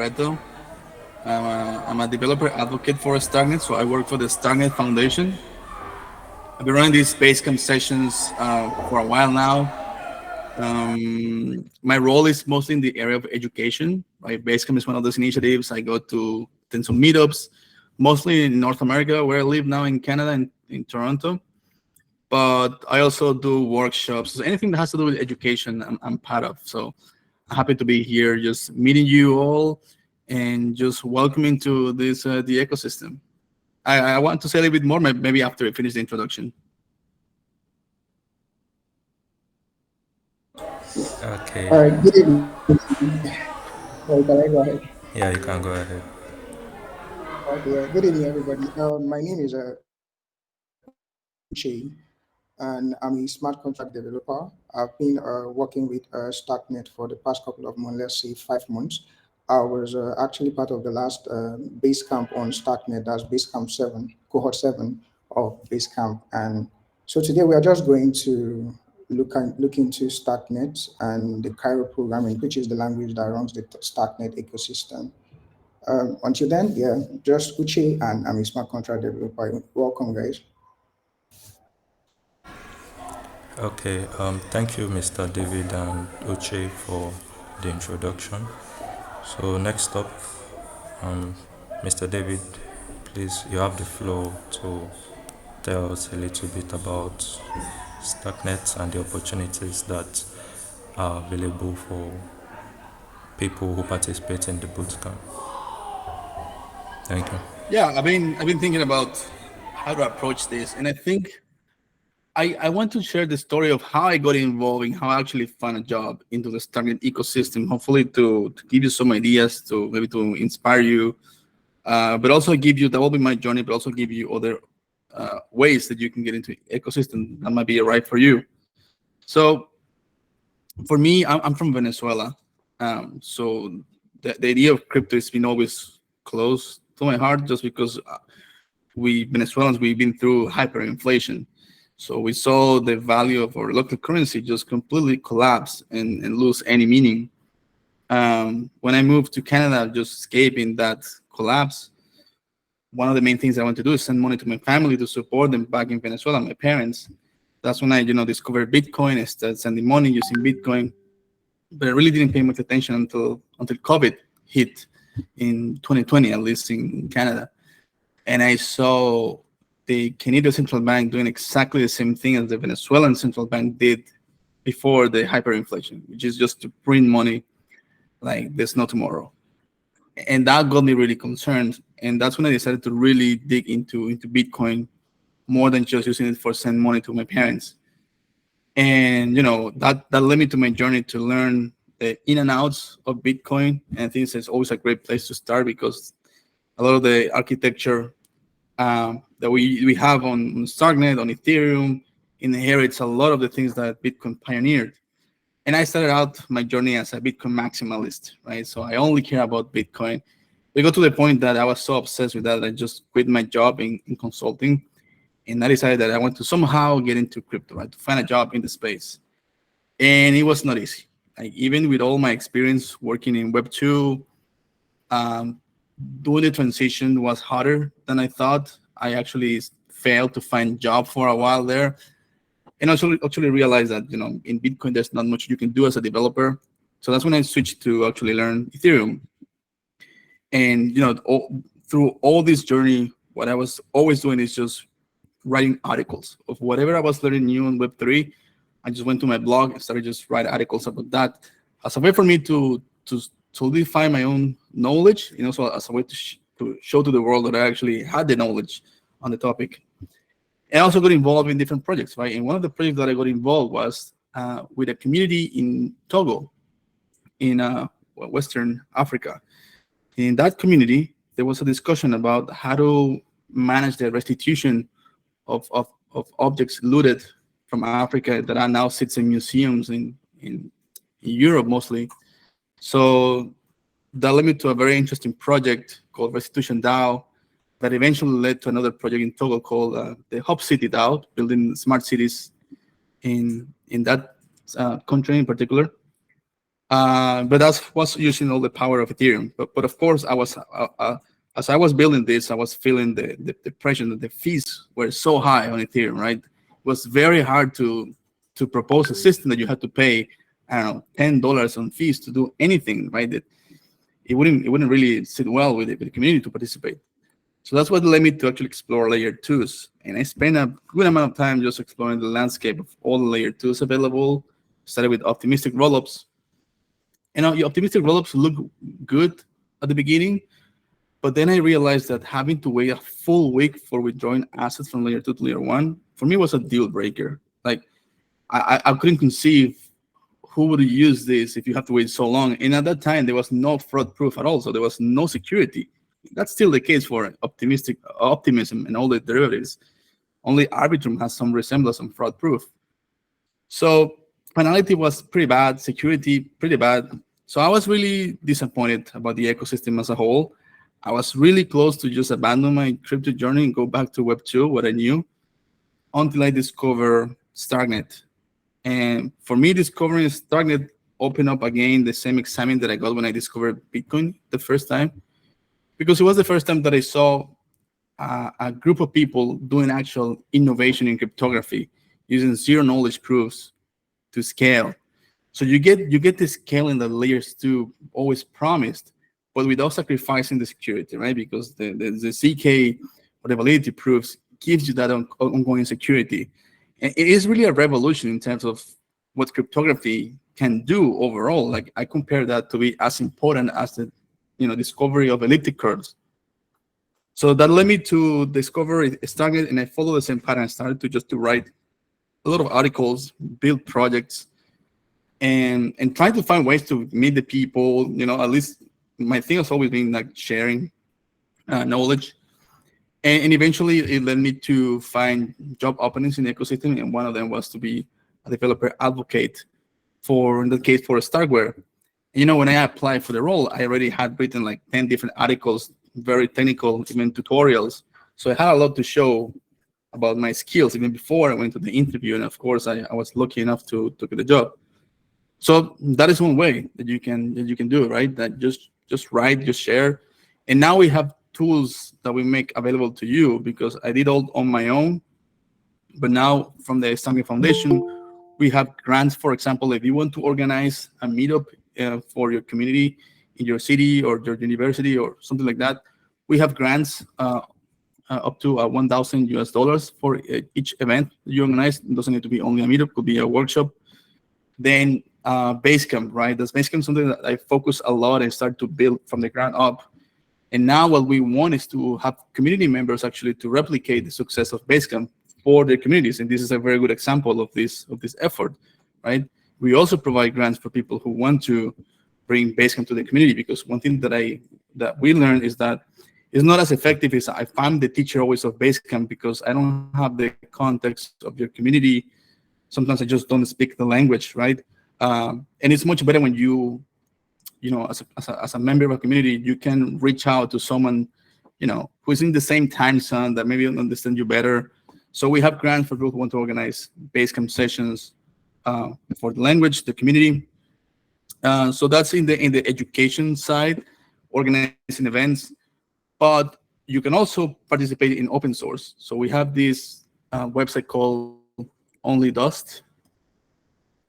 Loreto. I'm a developer advocate for StarkNet, so I work for the StarkNet Foundation. I've been running these Basecamp sessions for a while now. My role is mostly in the area of education. Right? Basecamp is one of those initiatives. I go to attend some meetups, mostly in North America, where I live now in Canada and in Toronto. But I also do workshops. So anything that has to do with education, I'm part of. So I'm happy to be here, just meeting you all and just welcoming to this the ecosystem. I want to say a little bit more, maybe after I finish the introduction. Okay. All right, good evening. Sorry, can I go ahead? Yeah, you can go ahead. Okay, good evening, everybody. My name is Uche, and I'm a smart contract developer. I've been working with StarkNet for the past couple of months, let's say 5 months. I was actually part of the last base camp on StarkNet, that's base camp 7, cohort 7 of base camp. And so today we are just going to look into StarkNet and the Cairo programming, which is the language that runs the StarkNet ecosystem. Until then, yeah, just Uche, and I'm a smart contract developer. Welcome, guys. Okay. Thank you, Mr. David and Uche, for the introduction. So next up, um, Mr. David, please, you have the floor to tell us a little bit about StackNet and the opportunities that are available for people who participate in the bootcamp. Thank you. Yeah, I've been thinking about how to approach this, and I think I want to share the story of how I got involved and how I actually found a job into the Stargate ecosystem. Hopefully, to give you some ideas, to maybe to inspire you, but also give you, that will be my journey, but also give you other ways that you can get into ecosystem that might be right for you. So for me, I'm from Venezuela, so the idea of crypto has been always close to my heart, just because we Venezuelans, we've been through hyperinflation. So we saw the value of our local currency just completely collapse and lose any meaning. When I moved to Canada, just escaping that collapse, one of the main things I want to do is send money to my family to support them back in Venezuela, my parents. That's when I, discovered Bitcoin. I started sending money using Bitcoin, but I really didn't pay much attention until COVID hit in 2020, at least in Canada. And I saw the Canadian central bank doing exactly the same thing as the Venezuelan central bank did before the hyperinflation, which is just to print money like there's no tomorrow. And that got me really concerned. And that's when I decided to really dig into Bitcoin more than just using it for send money to my parents. And that led me to my journey to learn the in and outs of Bitcoin. And I think it's always a great place to start, because a lot of the architecture that we have on Starknet, on Ethereum, inherits a lot of the things that Bitcoin pioneered. And I started out my journey as a Bitcoin maximalist, right? So I only care about Bitcoin. We got to the point that I was so obsessed with that I just quit my job in consulting, and I decided that I want to somehow get into crypto, right? To find a job in the space. And it was not easy. Like, even with all my experience working in Web2, um, doing the transition was harder than I thought. I actually failed to find job for a while there, and actually realized that in Bitcoin there's not much you can do as a developer. So that's when I switched to actually learn Ethereum. And through all this journey, what I was always doing is just writing articles of whatever I was learning new on Web3. I just went to my blog and started just write articles about that as a way for me to solidify my own knowledge, so as a way to show to the world that I actually had the knowledge on the topic. And I also got involved in different projects, right? And one of the projects that I got involved was with a community in Togo, in Western Africa. In that community, there was a discussion about how to manage the restitution of objects looted from Africa that are now sits in museums in Europe mostly. So that led me to a very interesting project called Restitution DAO that eventually led to another project in Togo called the Hub City DAO, building smart cities in that country in particular. But that was using all the power of Ethereum. But of course, I was as I was building this, I was feeling the pressure that the fees were so high on Ethereum. Right, it was very hard to propose a system that you had to pay, I don't know, $10 on fees to do anything. Right, that it wouldn't really sit well with the community to participate. So that's what led me to actually explore layer twos. And I spent a good amount of time just exploring the landscape of all the layer twos available. Started with optimistic rollups. And your optimistic rollups look good at the beginning, but then I realized that having to wait a full week for withdrawing assets from layer two to layer one, for me was a deal breaker. Like I couldn't conceive who would use this if you have to wait so long. And at that time, there was no fraud proof at all. So there was no security. That's still the case for optimism and all the derivatives. Only Arbitrum has some resemblance on fraud proof. So finality was pretty bad, security pretty bad. So I was really disappointed about the ecosystem as a whole. I was really close to just abandon my crypto journey and go back to Web 2, what I knew, until I discovered Starknet. And for me, discovering Starknet opened up again the same excitement that I got when I discovered Bitcoin the first time, because it was the first time that I saw a group of people doing actual innovation in cryptography using zero knowledge proofs to scale. So you get the scaling that layers two always promised, but without sacrificing the security, right? Because the ZK or the validity proofs gives you that ongoing security. And it is really a revolution in terms of what cryptography can do overall. Like I compare that to be as important as the discovery of elliptic curves. So that led me to discover Stargate, and I followed the same pattern. I started to write a lot of articles, build projects, and try to find ways to meet the people. At least my thing has always been like sharing knowledge. And eventually it led me to find job openings in the ecosystem, and one of them was to be a developer advocate in that case, for Starkware. When I applied for the role, I already had written like 10 different articles, very technical, even tutorials. So I had a lot to show about my skills even before I went to the interview. And of course, I was lucky enough to get the job. So that is one way that you can do it, right? That just write, just share. And now we have tools that we make available to you, because I did all on my own. But now from the Stargate Foundation, we have grants. For example, if you want to organize a meetup for your community in your city or your university or something like that, we have grants up to $1,000 for each event you organize. It doesn't need to be only a meetup, could be a workshop. Then Basecamp, right? That's Basecamp, something that I focus a lot and start to build from the ground up. And now what we want is to have community members actually to replicate the success of Basecamp for their communities. And this is a very good example of this effort, right? We also provide grants for people who want to bring Basecamp to the community, because one thing that we learned is that it's not as effective as if I'm the teacher always of Basecamp, because I don't have the context of your community. Sometimes I just don't speak the language, right? And it's much better when as a member of a community, you can reach out to someone, who is in the same time zone that maybe understand you better. So we have grants for people who want to organize Basecamp sessions for the language, the community. So that's in the education side, organizing events. But you can also participate in open source. So we have this website called Only Dust.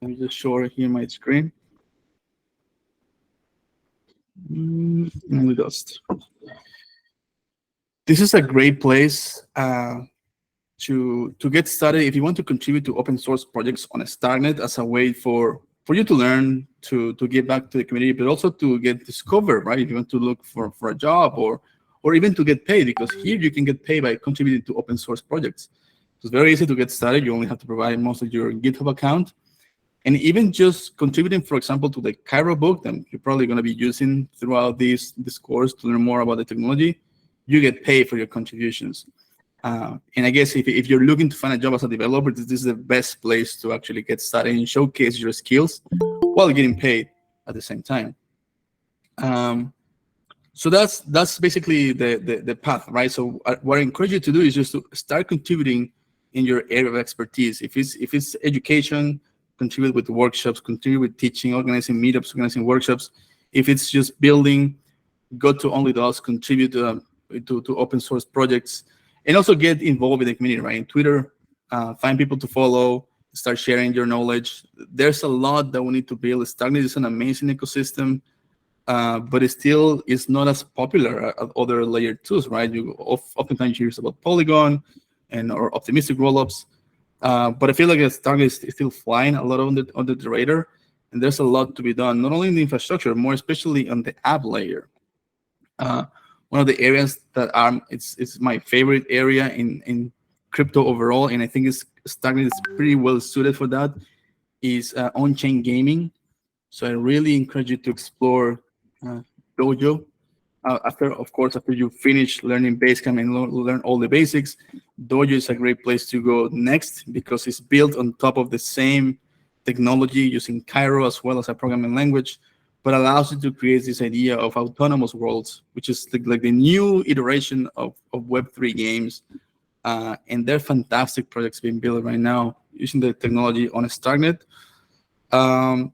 Let me just show here my screen. Only Dust. This is a great place to get started if you want to contribute to open source projects on a Starknet, as a way for you to learn, to give back to the community, but also to get discovered, right? If you want to look for a job or even to get paid, because here you can get paid by contributing to open source projects. It's very easy to get started. You only have to provide most of your GitHub account. And even just contributing, for example, to the Cairo book that you're probably going to be using throughout this course to learn more about the technology, you get paid for your contributions. And I guess if you're looking to find a job as a developer, this is the best place to actually get started and showcase your skills while getting paid at the same time. So that's basically the path, right? So what I encourage you to do is just to start contributing in your area of expertise. If it's education, contribute with workshops, contribute with teaching, organizing meetups, organizing workshops. If it's just building, go to Only Those, contribute to open source projects, and also get involved in the community, right? In Twitter, find people to follow, start sharing your knowledge. There's a lot that we need to build. Starknet is an amazing ecosystem, but it still is not as popular as other layer twos, right? You oftentimes hear about Polygon and or optimistic rollups, but I feel like Starknet is still flying a lot under the radar, and there's a lot to be done, not only in the infrastructure, more especially on the app layer. Uh, One of the areas that it's my favorite area in crypto overall, and I think Starknet is pretty well suited for that, is on-chain gaming. So I really encourage you to explore uh, Dojo. After you finish learning Basecamp and learn all the basics, Dojo is a great place to go next because it's built on top of the same technology using Cairo as well as a programming language, but allows you to create this idea of autonomous worlds, which is like the new iteration of Web3 games. And they're fantastic projects being built right now using the technology on Starknet. Um,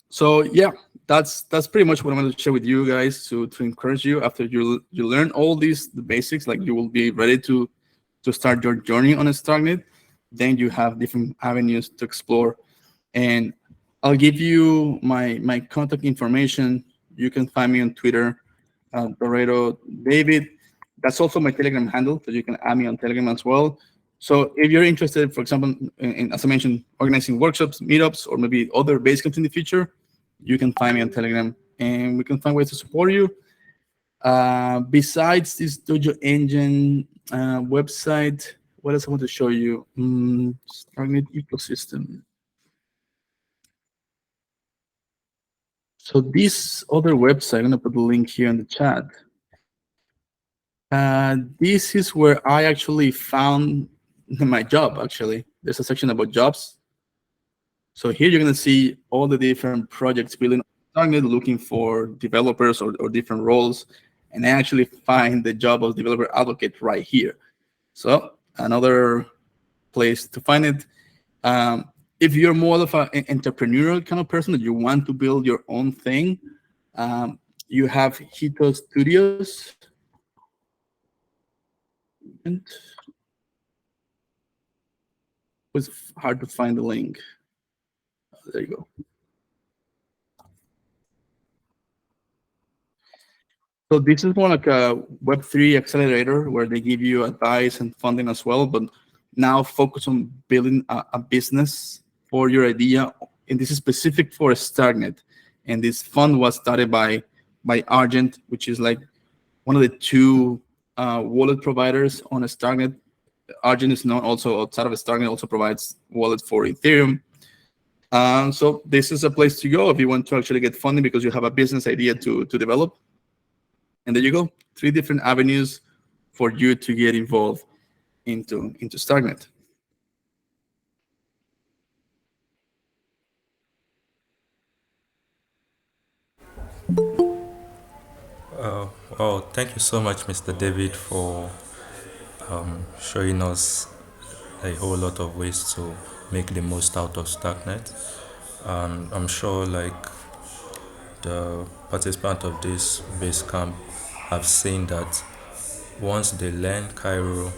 so yeah, that's pretty much what I'm going to share with you guys to encourage you. After you learn all the basics, like you will be ready to start your journey on Starknet. Then you have different avenues to explore, and I'll give you my contact information. You can find me on Twitter, Dorado David. That's also my Telegram handle, so you can add me on Telegram as well. So if you're interested, for example, as I mentioned, organizing workshops, meetups, or maybe other Basecamps in the future, you can find me on Telegram, and we can find ways to support you. Besides this Dojo Engine website, what else I want to show you? Starknet ecosystem. So this other website, I'm gonna put the link here in the chat. This is where I actually found my job, actually. There's a section about jobs. So here you're gonna see all the different projects building Starknet, looking for developers or different roles. And I actually find the job of developer advocate right here. So another place to find it. If you're more of an entrepreneurial kind of person that you want to build your own thing, you have Hito Studios. And it was hard to find the link. There you go. So this is more like a Web3 accelerator where they give you advice and funding as well, but now focus on building a business for your idea. And this is specific for Starknet. And this fund was started by Argent, which is like one of the two wallet providers on Starknet. Argent is known also outside of Starknet, also provides wallet for Ethereum. So this is a place to go if you want to actually get funding because you have a business idea to develop. And there you go, 3 different avenues for you to get involved into Starknet. Oh, thank you so much, Mr. David, for showing us a whole lot of ways to make the most out of Starknet. I'm sure, like, the participants of this base camp have seen that once they learn Cairo,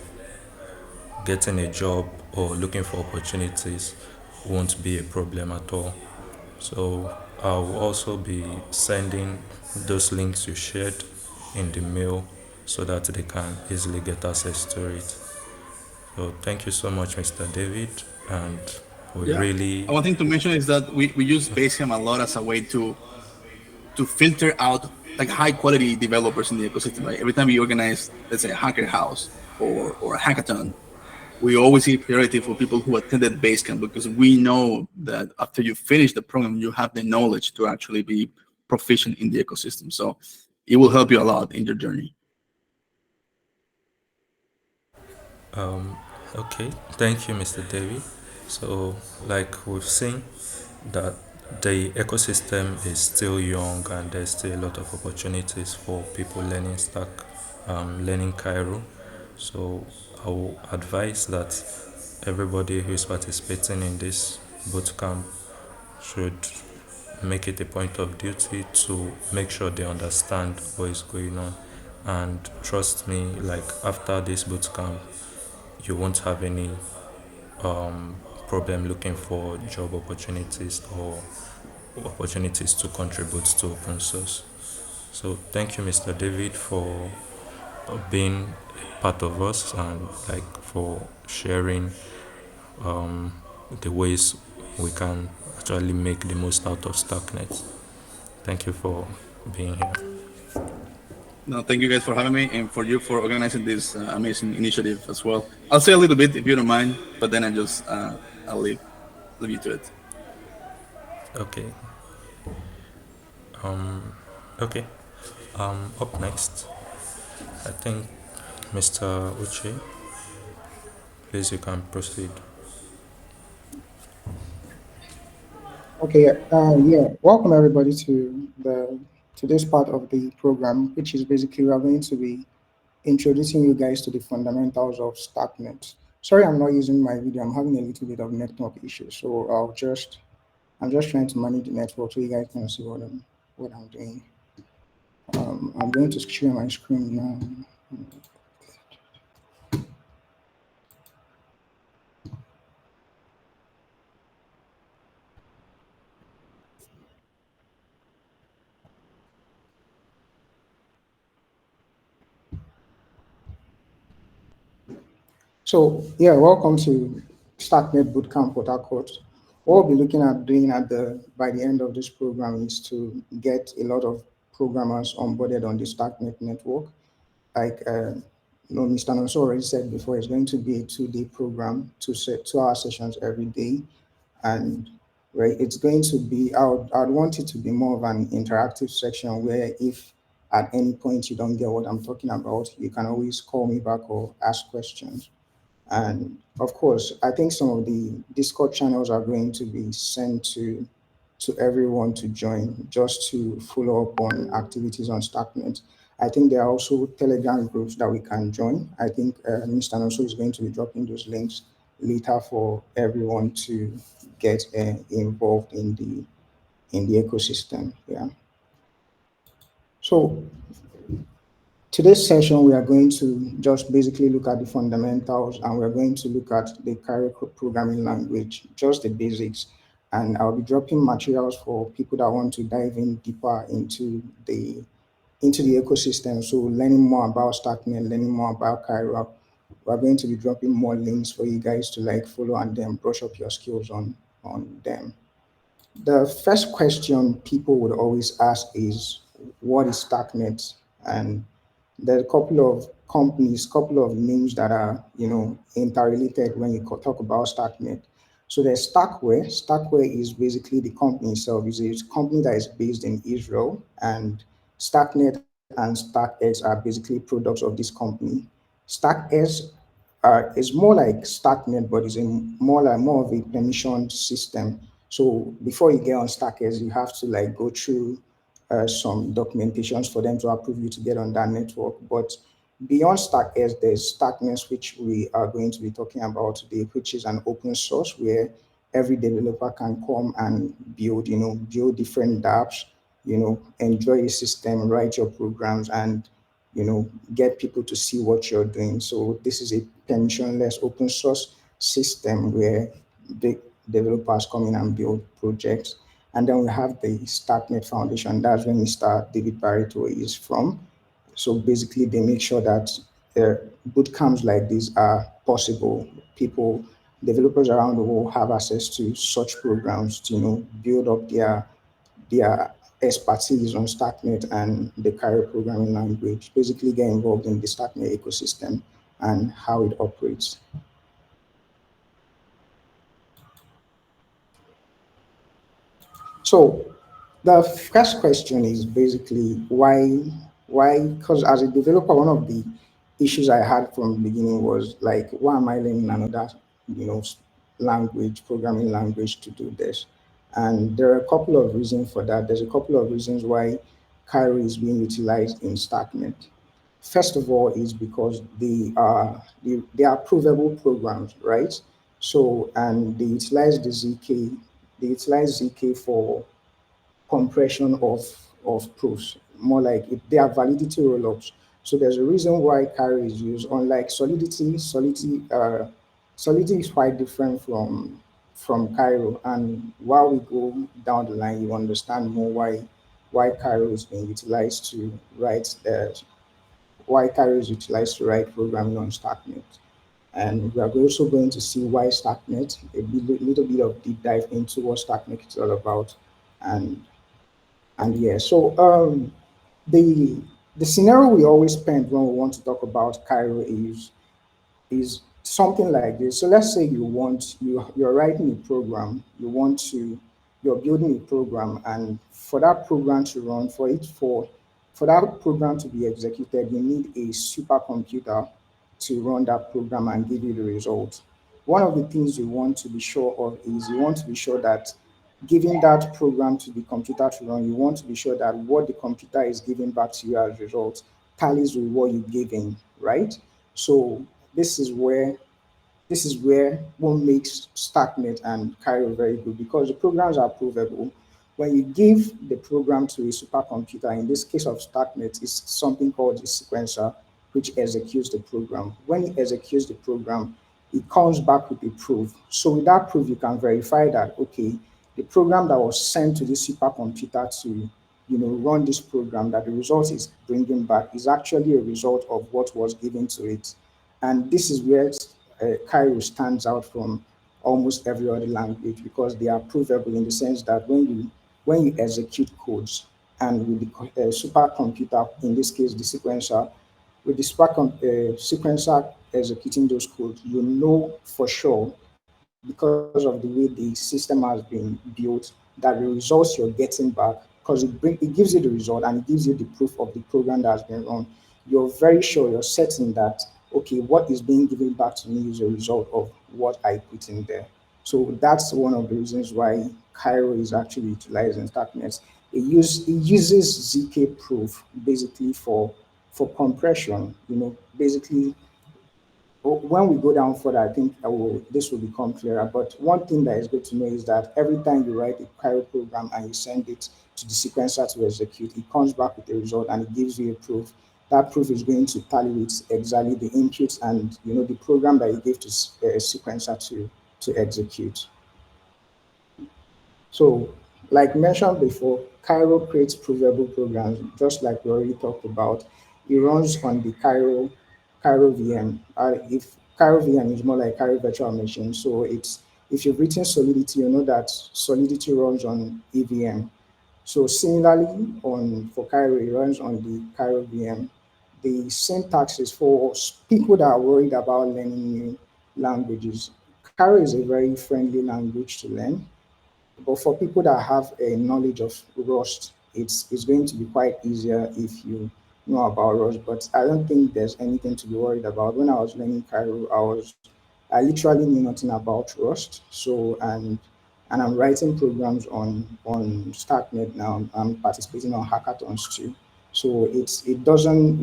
getting a job or looking for opportunities won't be a problem at all. So I'll also be sending those links you shared in the mail so that they can easily get access to it. So thank you so much, Mr. David, and we really. One thing to mention is that we use Basecamp a lot as a way to filter out like high quality developers in the ecosystem. Right? Every time we organize, let's say, a hacker house or a hackathon, we always give priority for people who attended Basecamp because we know that after you finish the program, you have the knowledge to actually be proficient in the ecosystem. So it will help you a lot in your journey. Okay, thank you, Mr. David. So, like we've seen, that the ecosystem is still young and there's still a lot of opportunities for people learning learning Cairo. So, I will advise that everybody who is participating in this bootcamp should make it a point of duty to make sure they understand what is going on. And trust me, like after this bootcamp, you won't have any um, problem looking for job opportunities or opportunities to contribute to open source. So thank you, Mr. David, for being part of us and like for sharing the ways we can actually make the most out of Starknet. Thank you for being here. No, thank you guys for having me and for you for organizing this amazing initiative as well. I'll say a little bit if you don't mind, but then I'll leave you to it. Okay. Okay. Up next, I think Mr. Uche, please you can proceed. Okay, yeah. Welcome everybody to the to this part of the program, which is basically we are going to be introducing you guys to the fundamentals of StackNet. Sorry, I'm not using my video. I'm having a little bit of network issues, so I'm just trying to manage the network so you guys can see what I'm doing. I'm going to share my screen now. So yeah, welcome to StackNet Bootcamp Port Harcourt. What we'll be looking at doing at the by the end of this program is to get a lot of programmers onboarded on the StackNet network. Like Mr. Nonso already said before, it's going to be a 2-day program, 2 hour sessions every day, and right, it's going to be. I'd want it to be more of an interactive section where if at any point you don't get what I'm talking about, you can always call me back or ask questions. And of course, I think some of the Discord channels are going to be sent to everyone to join just to follow up on activities on StackNet. I think there are also Telegram groups that we can join. I think Mr. Noso is going to be dropping those links later for everyone to get involved in the ecosystem. Yeah. So today's session, we are going to just basically look at the fundamentals and we're going to look at the Cairo programming language, just the basics. And I'll be dropping materials for people that want to dive in deeper into the ecosystem. So learning more about StackNet, learning more about Cairo. We're going to be dropping more links for you guys to like follow and then brush up your skills on them. The first question people would always ask is, what is StackNet? And there are a couple of companies, couple of names that are, interrelated when you talk about StackNet. So there's Stackware. Stackware is basically the company itself. It's a company that is based in Israel, and StackNet and StackX are basically products of this company. StackX is more like StackNet, but it's more of a permission system. So before you get on StackX, you have to like go through some documentations for them to approve you to get on that network. But beyond StackX, there's StackNet, which we are going to be talking about today, which is an open source where every developer can come and build different dApps, enjoy a system, write your programs, and get people to see what you're doing. So this is a permissionless open source system where the developers come in and build projects. And then we have the StackNet Foundation. That's where Mr. David Barreto is from. So basically, they make sure that boot camps like this are possible. People, developers around the world have access to such programs to build up their expertise on StackNet and the Cairo programming language. Basically, get involved in the StackNet ecosystem and how it operates. So the first question is basically why? Because as a developer, one of the issues I had from the beginning was like, why am I learning another, you know, language, programming language to do this? And there are a couple of reasons for that. There's a couple of reasons why Cairo is being utilized in StackNet. First of all, is because they are provable programs, right? So, and they utilize ZK for compression of proofs, more like they are validity rollups. So there's a reason why carry is used. Unlike solidity is quite different from Cairo. And while we go down the line, you understand more why Cairo is being utilized to write why Cairo is utilized to write programming on StackNet. And we are also going to see why StackNet, little bit of deep dive into what StackNet is all about, and yeah. So the the scenario we always paint when we want to talk about Cairo is something like this. So let's say you're writing a program, you're building a program, and for that program to run, for that program to be executed, you need a supercomputer to run that program and give you the result. One of the things you want to be sure of is you want to be sure that giving that program to the computer to run, you want to be sure that what the computer is giving back to you as results tallies with what you gave in, right? So this is where this is where what makes StackNet and Cairo very good, because the programs are provable. When you give the program to a supercomputer, in this case of StackNet, it's something called the sequencer, which executes the program. When it executes the program, it comes back with a proof. So with that proof, you can verify that, okay, the program that was sent to the supercomputer to run this program, that the result is bringing back is actually a result of what was given to it. And this is where Cairo stands out from almost every other language, because they are provable in the sense that when you execute codes, and with the supercomputer, in this case the sequencer, with the sequencer executing those codes, you know for sure, because of the way the system has been built, that the results you're getting back, because it gives you the result and it gives you the proof of the program that has been run. You're very sure, you're certain that, okay, what is being given back to me is a result of what I put in there. So that's one of the reasons why Cairo is actually utilizing StackNet. It uses ZK proof basically for compression. Basically, when we go down further, I think this will become clearer. But one thing that is good to know is that every time you write a Cairo program and you send it to the sequencer to execute, it comes back with a result and it gives you a proof. That proof is going to tally with exactly the inputs and the program that you gave to a sequencer to execute. So, like mentioned before, Cairo creates provable programs, just like we already talked about. It runs on the Cairo VM. If Cairo VM is more like Cairo virtual machine, so it's if you've written Solidity, you know that Solidity runs on EVM. So similarly, on for Cairo, it runs on the Cairo VM. The syntax is for people that are worried about learning new languages. Cairo is a very friendly language to learn, but for people that have a knowledge of Rust, it's going to be quite easier if you know about Rust. But I don't think there's anything to be worried about. When I was learning Cairo, I literally knew nothing about Rust. So and I'm writing programs on StackNet now. I'm participating on hackathons too. So it doesn't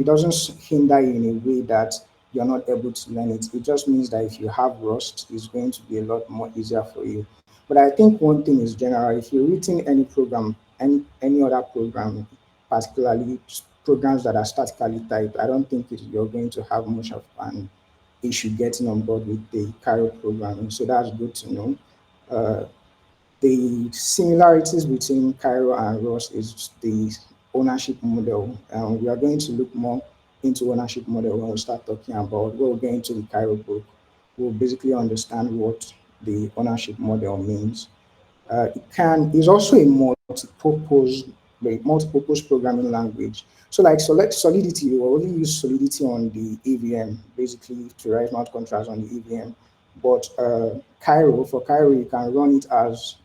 hinder you in a way that you're not able to learn it. It just means that if you have Rust, it's going to be a lot more easier for you. But I think one thing is general. If you're written any program, any other program, particularly programs that are statically typed, I don't think you're going to have much of an issue getting on board with the Cairo programming. So that's good to know. Uh, the similarities between Cairo and Rust is the ownership model. We are going to look more into ownership model when we start talking about, when we get into the Cairo book. We'll basically understand what the ownership model means. Is also a multi-purpose programming language. So like Solidity, you will only use Solidity on the EVM, basically to write smart contracts on the EVM. But for Cairo, you can run it as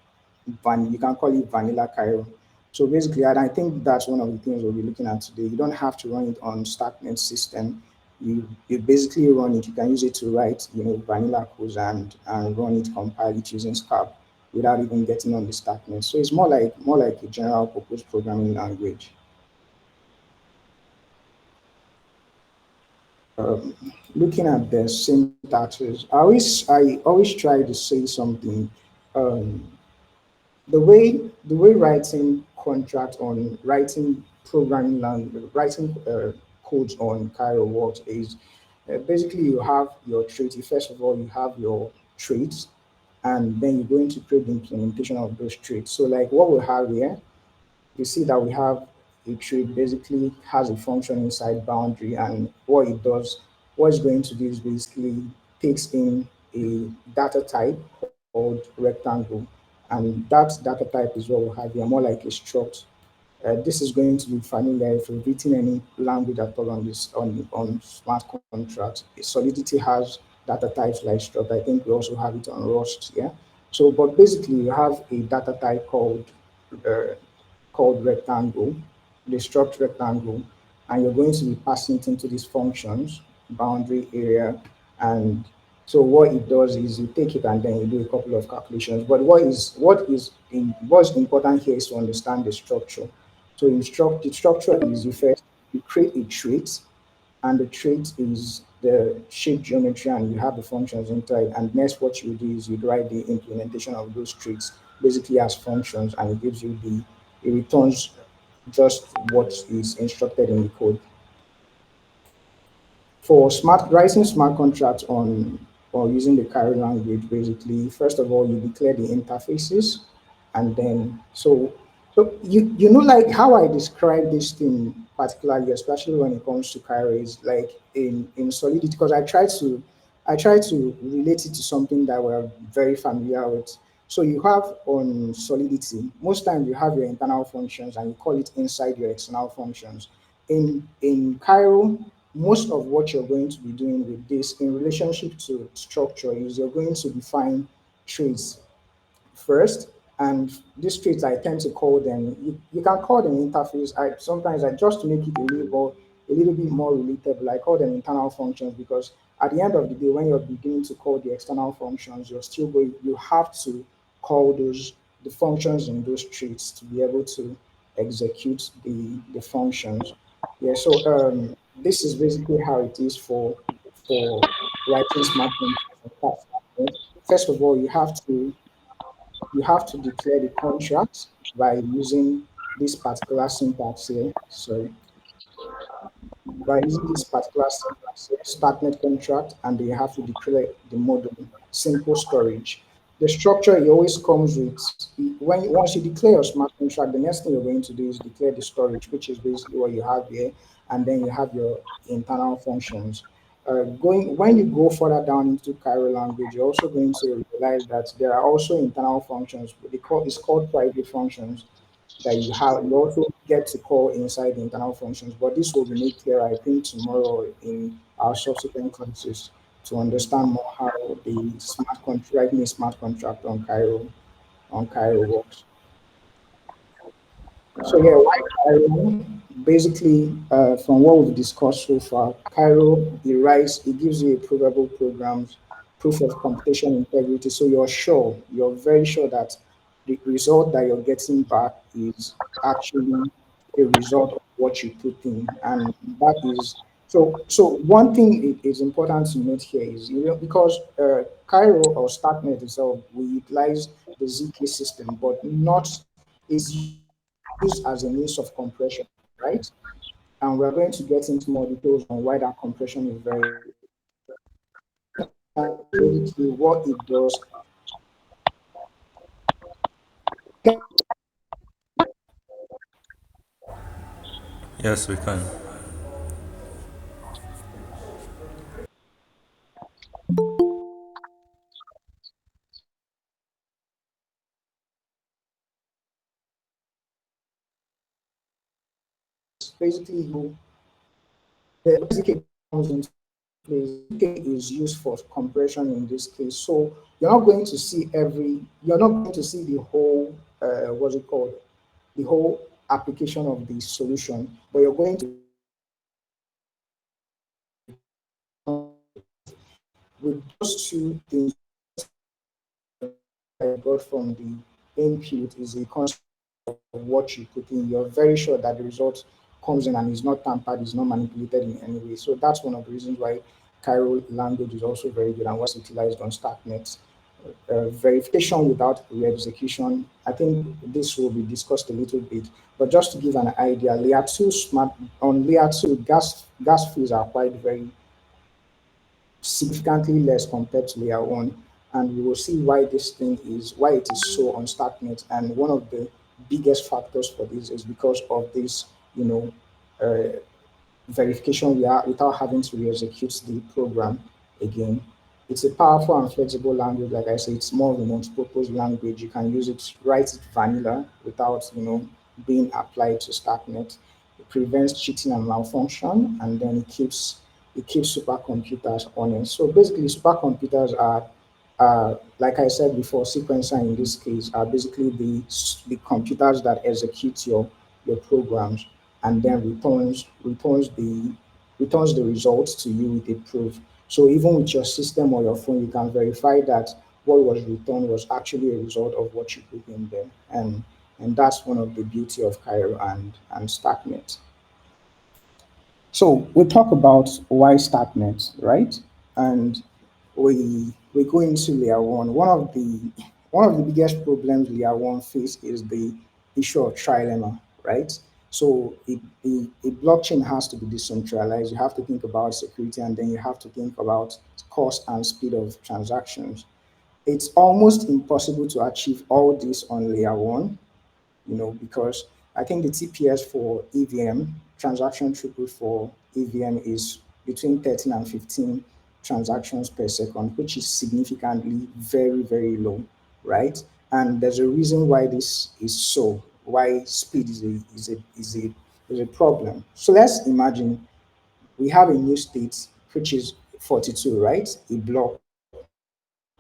you can call it vanilla Cairo. So basically, and I think that's one of the things we'll be looking at today. You don't have to run it on StackNet system. You basically run it. You can use it to write vanilla codes and run it, compile it using Scap without even getting on the StackNet. So it's more like a general purpose programming language. Looking at the syntaxes, I always try to say something. Um, the way writing contract on writing programming language, writing codes on Cairo works is basically you have your traits. First of all, you have your traits, and then you're going to create the implementation of those traits. So, like what we have here, you see that we have a trait basically has a function inside boundary, and what it's going to do is basically takes in a data type called rectangle, and that data type is what we have here, more like a struct. This is going to be familiar if you've written any language at all on this on smart contracts. Solidity has data types like struct. I think we also have it on Rust. Yeah. So, but basically, you have a data type uh, called rectangle, the struct rectangle, and you're going to be passing it into these functions, boundary area, and so what it does is you take it and then you do a couple of calculations. But what's important here is to understand the structure. So the structure is you create a trait, and the trait is the shape geometry, and you have the functions inside. And next, what you do is you write the implementation of those traits basically as functions, and it returns just what is instructed in the code. For smart writing smart contracts on or using the Cairo language, basically, first of all, you declare the interfaces, and then so you know like how I describe this thing particularly, especially when it comes to Cairo, is like in Solidity, because I try to relate it to something that we're very familiar with. So you have on Solidity, most times you have your internal functions and you call it inside your external functions. In Cairo, most of what you're going to be doing with this in relationship to structure is you're going to define traits first. And these traits, I tend to call them, you can call them interface. I just to make it a little bit more relatable, I call them internal functions, because at the end of the day, when you're beginning to call the external functions, you have to call the functions in those traits to be able to execute the functions. Yeah, so this is basically how it is for writing smart contracts. First of all, you have to declare the contract by using this particular syntax here. Sorry, by using this particular syntax here, startnet contract, and then you have to declare the model, simple storage. The structure it always comes with once you declare your smart contract, the next thing you're going to do is declare the storage, which is basically what you have here, and then you have your internal functions. Going when you go further down into Cairo language, you're also going to realize that there are also internal functions. It's called private functions that you also get to call inside the internal functions. But this will be made clear, I think, tomorrow in our subsequent classes to understand more how the writing a smart contract on Cairo works. So yeah, why Cairo? Basically, from what we've discussed so far, Cairo it gives you a provable programs, proof of computation integrity. So you're very sure that the result that you're getting back is actually a result of what you put in, and that is so. So one thing it is important to note here is because Cairo or StartNet itself we utilize the ZK system, but not is used as a means of compression, right? And we're going to get into more details on why that compression is very important. But basically, what it does, Yes, we can. basically the ZK comes into place. ZK is used for compression in this case. So you're not going to see the whole, what's it called, the whole application of the solution, but you're going to with those two things I got from the input is a constant of what you put in. You're very sure that the result comes in and is not tampered, is not manipulated in any way. So that's one of the reasons why Cairo language is also very good and what's utilized on StarkNet. Verification without re-execution. I think this will be discussed a little bit, but just to give an idea, layer two smart on layer two gas fees are quite very significantly less compared to layer one, and we will see why this thing is why it is so on StarkNet. And one of the biggest factors for this is because of this, you know, uh, verification without having to re-execute the program again. It's a powerful and flexible language. Like I said, it's more of a multi-purpose language. You can use it, write it vanilla without, being applied to StarkNet. It prevents cheating and malfunction, and then it keeps supercomputers honest. So basically, supercomputers are, like I said before, sequencer in this case are basically the computers that execute your programs and then returns the results to you with a proof. So even with your system or your phone, you can verify that what was returned was actually a result of what you put in there. And that's one of the beauty of Cairo and StackNet. So we talk about why StackNet, right? And we go into layer one. One of the biggest problems layer one face is the issue of trilemma, right? So a blockchain has to be decentralized. You have to think about security, and then you have to think about cost and speed of transactions. It's almost impossible to achieve all this on layer one, because I think the TPS for EVM, transaction throughput for EVM, is between 13 and 15 transactions per second, which is significantly very, very low, right? And there's a reason why this is so, why speed is a problem. So let's imagine we have a new state, which is 42, right? A block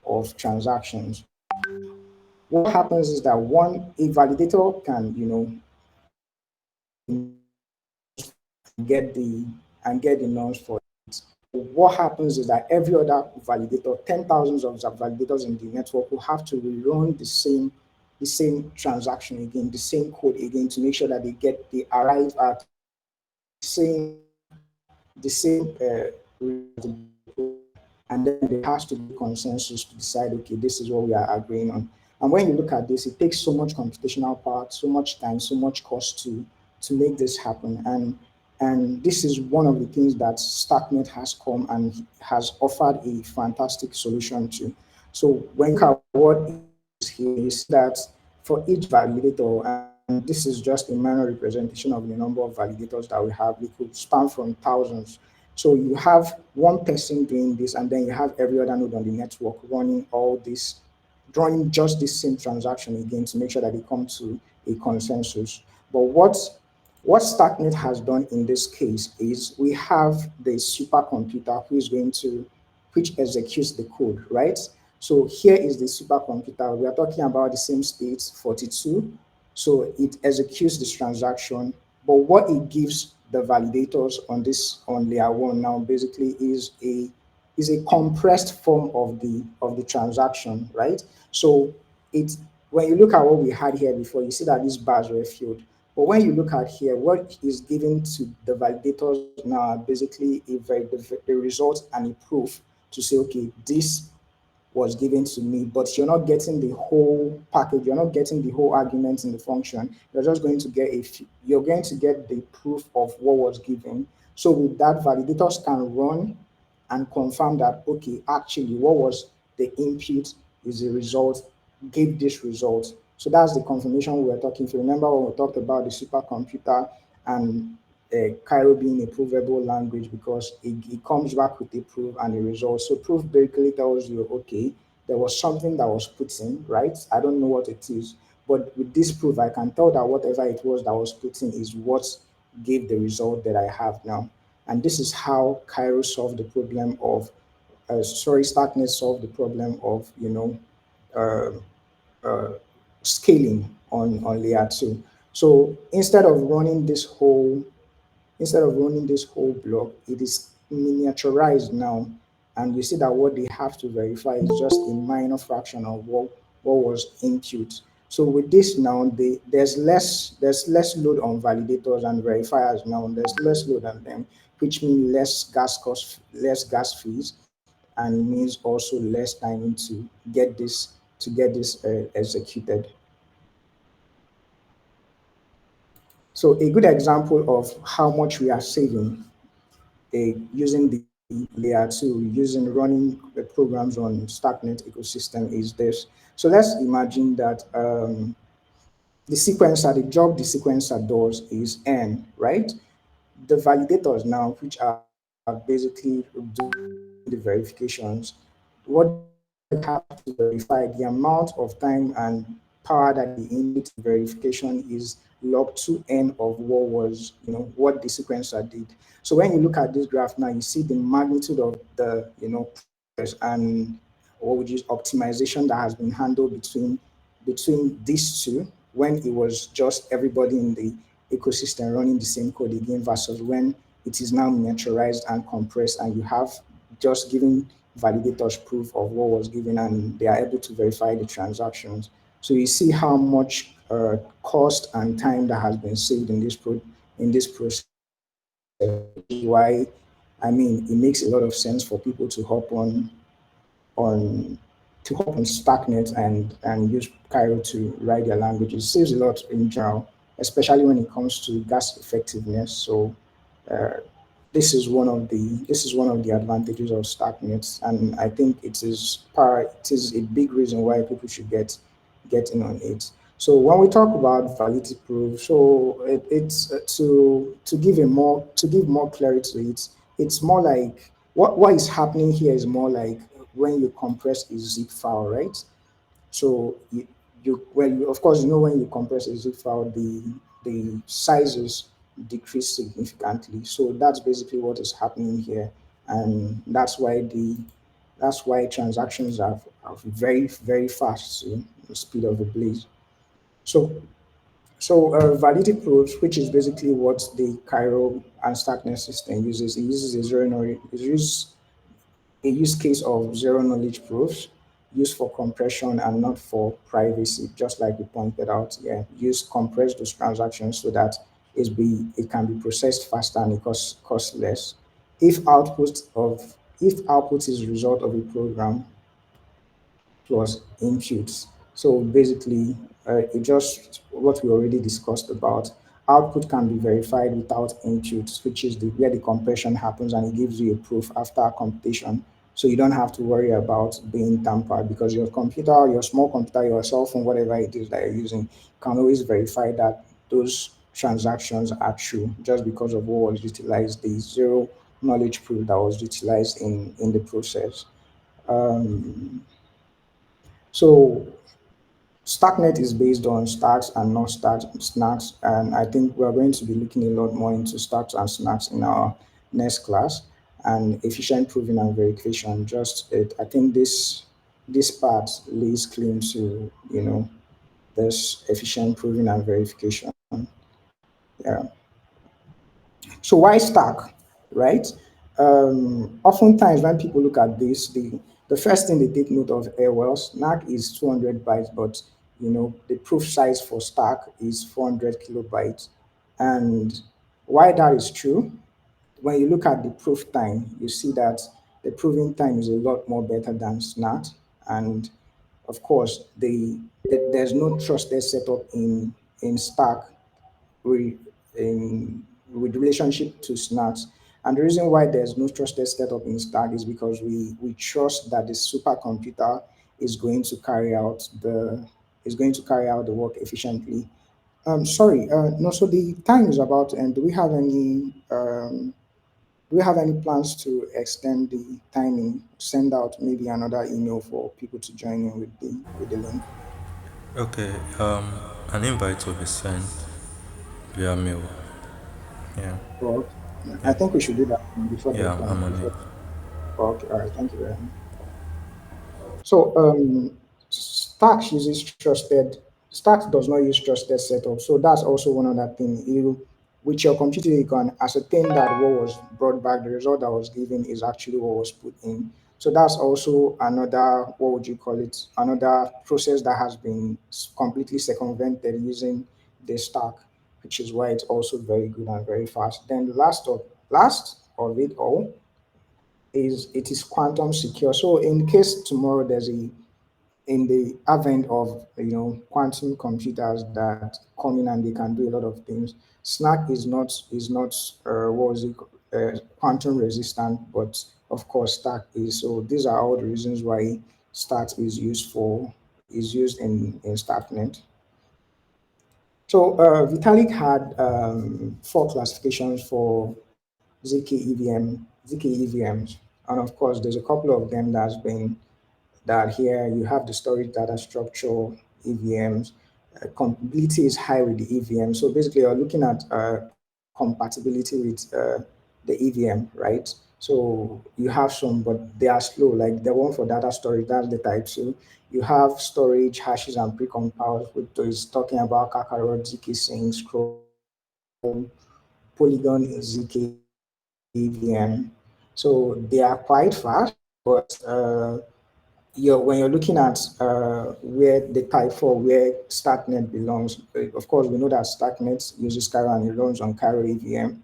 of transactions. What happens is that a validator can, and get the nonce for it. What happens is that every other validator, 10,000s of validators in the network, will have to rerun the same transaction again, the same code again, to make sure that they arrive at the same and then there has to be consensus to decide, okay, this is what we are agreeing on. And when you look at this, it takes so much computational power, so much time, so much cost to make this happen. And this is one of the things that StackNet has come and has offered a fantastic solution to. So when you look at what is here, you see that for each validator, and this is just a minor representation of the number of validators that we have, we could span from thousands. So you have one person doing this, and then you have every other node on the network running all this, drawing just this same transaction again to make sure that they come to a consensus. But what StackNet has done in this case is we have the supercomputer which executes the code, right? So here is the supercomputer. We are talking about the same state, 42. So it executes this transaction, but what it gives the validators on layer one now basically is a compressed form of the transaction, right? So it when you look at what we had here before, you see that these bars were filled. But when you look at here, what is given to the validators now are basically the result and a proof to say, okay, this was given to me, but you're not getting the whole package. You're not getting the whole argument in the function. You're just going to get you're going to get the proof of what was given. So with that, validators can run and confirm that, okay, actually what was the input is the result, gave this result. So that's the confirmation we were talking. If you remember when we talked about the supercomputer and Cairo being a provable language, because it comes back with a proof and a result. So proof basically tells you, okay, there was something that was put in, right? I don't know what it is, but with this proof, I can tell that whatever it was that was put in is what gave the result that I have now. And this is how Cairo solved the problem of, StackNet solved the problem of, uh, uh, scaling on layer two. So instead of running this whole block, it is miniaturized now, and you see that what they have to verify is just a minor fraction of what was input. So with this now, there's less load on validators and verifiers now. There's less load on them, which means less gas fees, and it means also less time to get this executed. So a good example of how much we are saving using the layer two, using running the programs on StackNet ecosystem is this. So let's imagine that the job the sequencer does is N, right? The validators now, which are basically doing the verifications, what they have to verify, the amount of time and power that they input in verification is log 2n of what the sequencer did. So when you look at this graph now, you see the magnitude of progress and what would use optimization that has been handled between these two when it was just everybody in the ecosystem running the same code again versus when it is now miniaturized and compressed and you have just giving validators proof of what was given and they are able to verify the transactions. So you see how much cost and time that has been saved in this process, which is why it makes a lot of sense for people on to hop on StackNet and use Cairo to write their languages. It saves a lot in general, especially when it comes to gas effectiveness. So uh, this is one of the advantages of StackNet, and I think it is a big reason why people should get in on it. So when we talk about validity proof, so it's to give more clarity to it. It's more like what is happening here is more like when you compress a zip file, right? So of course when you compress a zip file, the sizes decrease significantly. So that's basically what is happening here, and that's why transactions are very very fast, the speed of the blaze. So validity proofs, which is basically what the Cairo and Stacknet system uses, it uses a use case of zero knowledge proofs used for compression and not for privacy, just like we pointed out. Yeah, use compress those transactions so that it can be processed faster and it costs less. If output of if output is a result of a program plus inputs. So basically, it just what we already discussed about. Output can be verified without inputs, which is where the compression happens and it gives you a proof after computation. So you don't have to worry about being tampered because your computer, your small computer, your cell phone, whatever it is that you're using, can always verify that those transactions are true just because of what was utilized, the zero knowledge proof that was utilized in the process. Um, so StackNet is based on stacks and not snacks, and I think we're going to be looking a lot more into stacks and snacks in our next class. And efficient proving and verification. I think this part lays claim to this efficient proving and verification. Yeah. So why stack, right? Oftentimes when people look at this, the first thing they take note of, well, Snack is 200 bytes, but the proof size for Stack is 400 kilobytes. And why that is true, when you look at the proof time, you see that the proving time is a lot more better than Snat. And of course, there's no trusted setup in Stack with in with relationship to snacks. And the reason why there's no trusted setup in Stack is because we trust that the supercomputer is going to carry out the work efficiently. Sorry, no. So the time is about, and do we have any plans to extend the timing? Send out maybe another email for people to join in with the link. Okay, an invite will be sent via mail. Yeah, Well, I yeah, think we should do that before the yeah, time. I'm on it. Okay, all right. Thank you very much. So Stacks does not use trusted setup. So that's also one other thing. With your computer, you can ascertain that what was brought back, the result that was given is actually what was put in. So that's also another, what would you call it? Another process that has been completely circumvented using the stack, which is why it's also very good and very fast. Then last of it all is it is quantum secure. So in case tomorrow there's a in the advent of quantum computers that come in and they can do a lot of things, snack is not what was it quantum resistant, but of course stack is. So these are all the reasons why stack is used in starknet. So Vitalik had four classifications for zk EVMs, and of course there's a couple of them that here you have the storage data structure, EVMs. Compatibility is high with the EVM. So basically, you're looking at compatibility with the EVM, right? So you have some, but they are slow. Like the one for data storage, that's the type 2. You have storage, hashes, and precompiled, which is talking about Kakarot, zk-sync, Scroll, Polygon, zk-EVM. So they are quite fast, but when you're looking at where the type for where StarkNet belongs, of course, we know that StarkNet uses Cairo and it runs on Cairo EVM.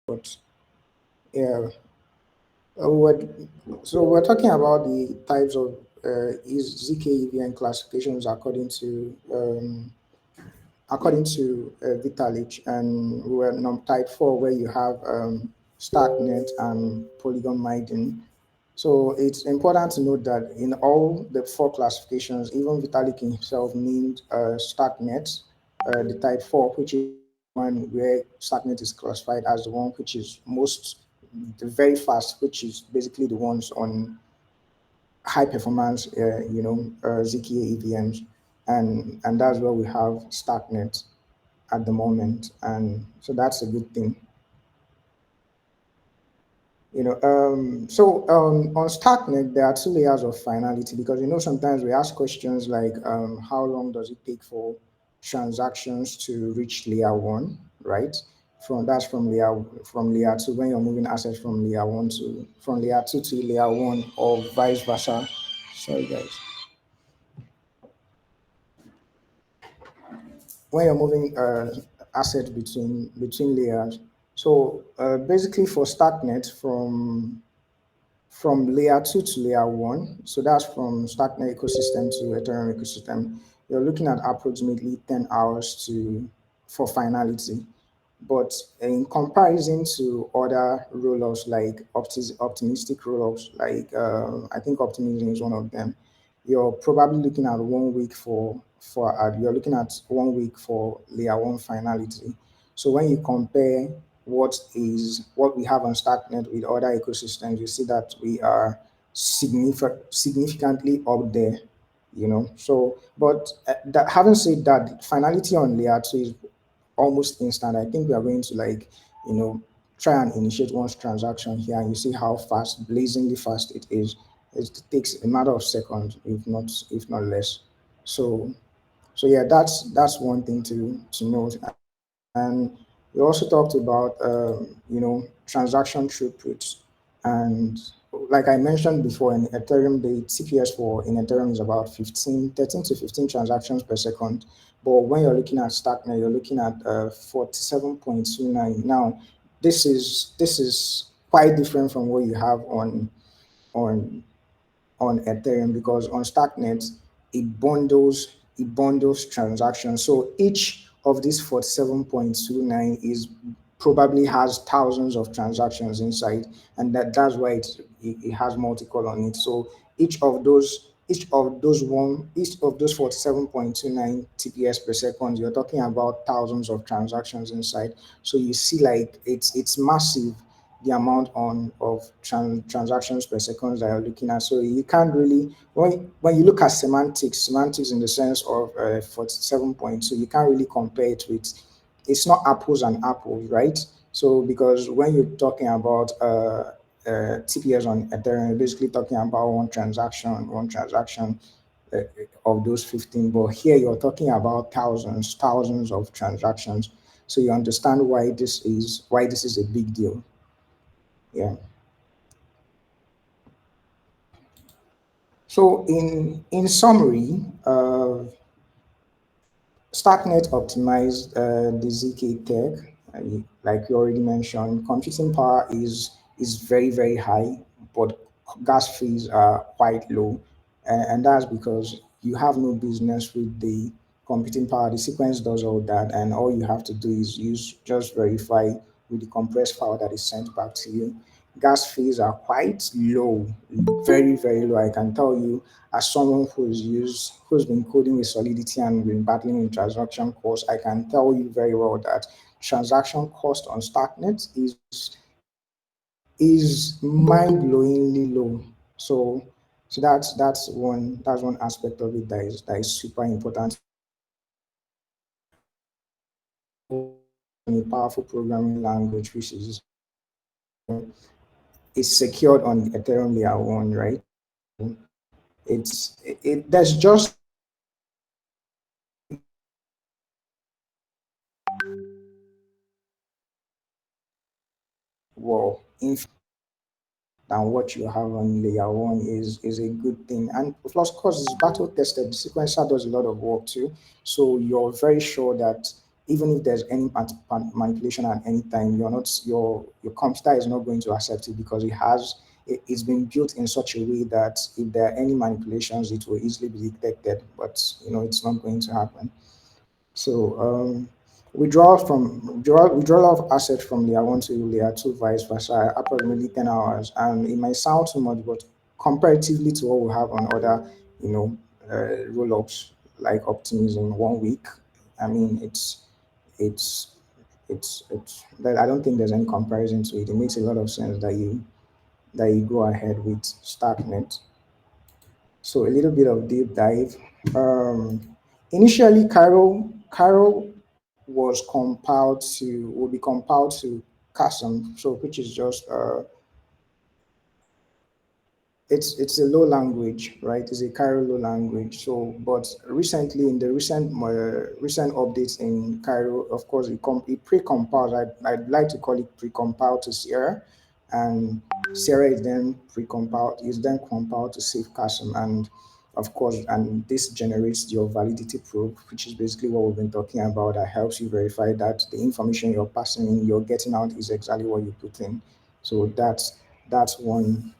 But yeah, what so we're talking about the types of is ZK EVM classifications according to Vitalik, and we were type 4 where you have StarkNet and Polygon mining. So it's important to note that in all the four classifications, even Vitalik himself named StarkNet the type 4, which is the one where StarkNet is classified as the one which is the very fast, which is basically the ones on high performance, ZKA EVMs, and that's where we have StarkNet at the moment, and so that's a good thing. On StarkNet, there are two layers of finality because sometimes we ask questions like, how long does it take for transactions to reach layer one, right? From layer two when you're moving assets from layer two to layer one or vice versa. Sorry, guys. When you're moving assets between layers. So basically, for StarkNet, from layer 2 to layer 1, so that's from Starknet ecosystem to Ethereum ecosystem, you're looking at approximately 10 hours for finality. But in comparison to other rollups like optimistic rollups, like I think Optimism is one of them, you're probably looking at 1 week you're looking at 1 week for layer one finality. So when you compare what we have on StarkNet with other ecosystems, you see that we are significantly up there. So, but having said that, finality on layer two is almost instant. I think we are going to you know, try and initiate one's transaction here, and you see how fast, blazingly fast it is. It takes a matter of seconds, if not less. So so yeah, that's one thing to note. And we also talked about transaction throughput, and like I mentioned before, in Ethereum, the TPS in Ethereum is about 13 to 15 transactions per second. But when you're looking at StarkNet, you're looking at 47.29. Now, this is quite different from what you have on on Ethereum, because on StarkNet it bundles transactions. So each of these 47.29 is probably has thousands of transactions inside, and that's why it has multi-call on it. So each of those 47.29 TPS per second, you're talking about thousands of transactions inside. So you see, like, it's massive. the amount on of transactions per second that you're looking at. So you can't really, when you look at semantics in the sense of 47.2, you can't really compare it with, it's not apples and apples, right? So because when you're talking about TPS on Ethereum, you're basically talking about one transaction uh, of those 15. But here you're talking about thousands of transactions. So you understand why this is a big deal. Yeah. So in summary, StarkNet optimized the ZK tech, like you already mentioned. Computing power is very high, but gas fees are quite low, and that's because you have no business with the computing power. The sequence does all that, and all you have to do is use just verify with the compressed file that is sent back to you. Gas fees are quite low, very low. I can tell you, as someone who's been coding with Solidity and been battling in transaction costs, I can tell you very well that transaction cost on StarkNet is mind-blowingly low. So that's one aspect of it that is super important. A powerful programming language, which is secured on Ethereum layer one, right? There's just well, than what you have on layer one is a good thing. And plus, course, it's battle tested. The sequencer does a lot of work too, so you're very sure that even if there's any manipulation at any time, your computer is not going to accept it because it's been built in such a way that if there are any manipulations, it will easily be detected. But it's not going to happen. So withdrawal of assets from layer one to layer two, vice versa, approximately 10 hours. And it might sound too much, but comparatively to what we have on other, you know, roll-ups like optimism 1 week, I mean, it's it's that I don't think there's any comparison to it. It makes a lot of sense that you go ahead with StarkNet. So a little bit of deep dive. Initially, Cairo will be compiled to CASM, so which is just it's a low language, right? It's a Cairo low language. So, but recently, in the recent updates in Cairo, of course, it pre-compiles. I'd like to call it pre-compiled to Sierra, and Sierra is then compiled to Safe Custom, and of course, and this generates your validity probe, which is basically what we've been talking about. That helps you verify that the information you're passing in, you're getting out is exactly what you put in. So that's one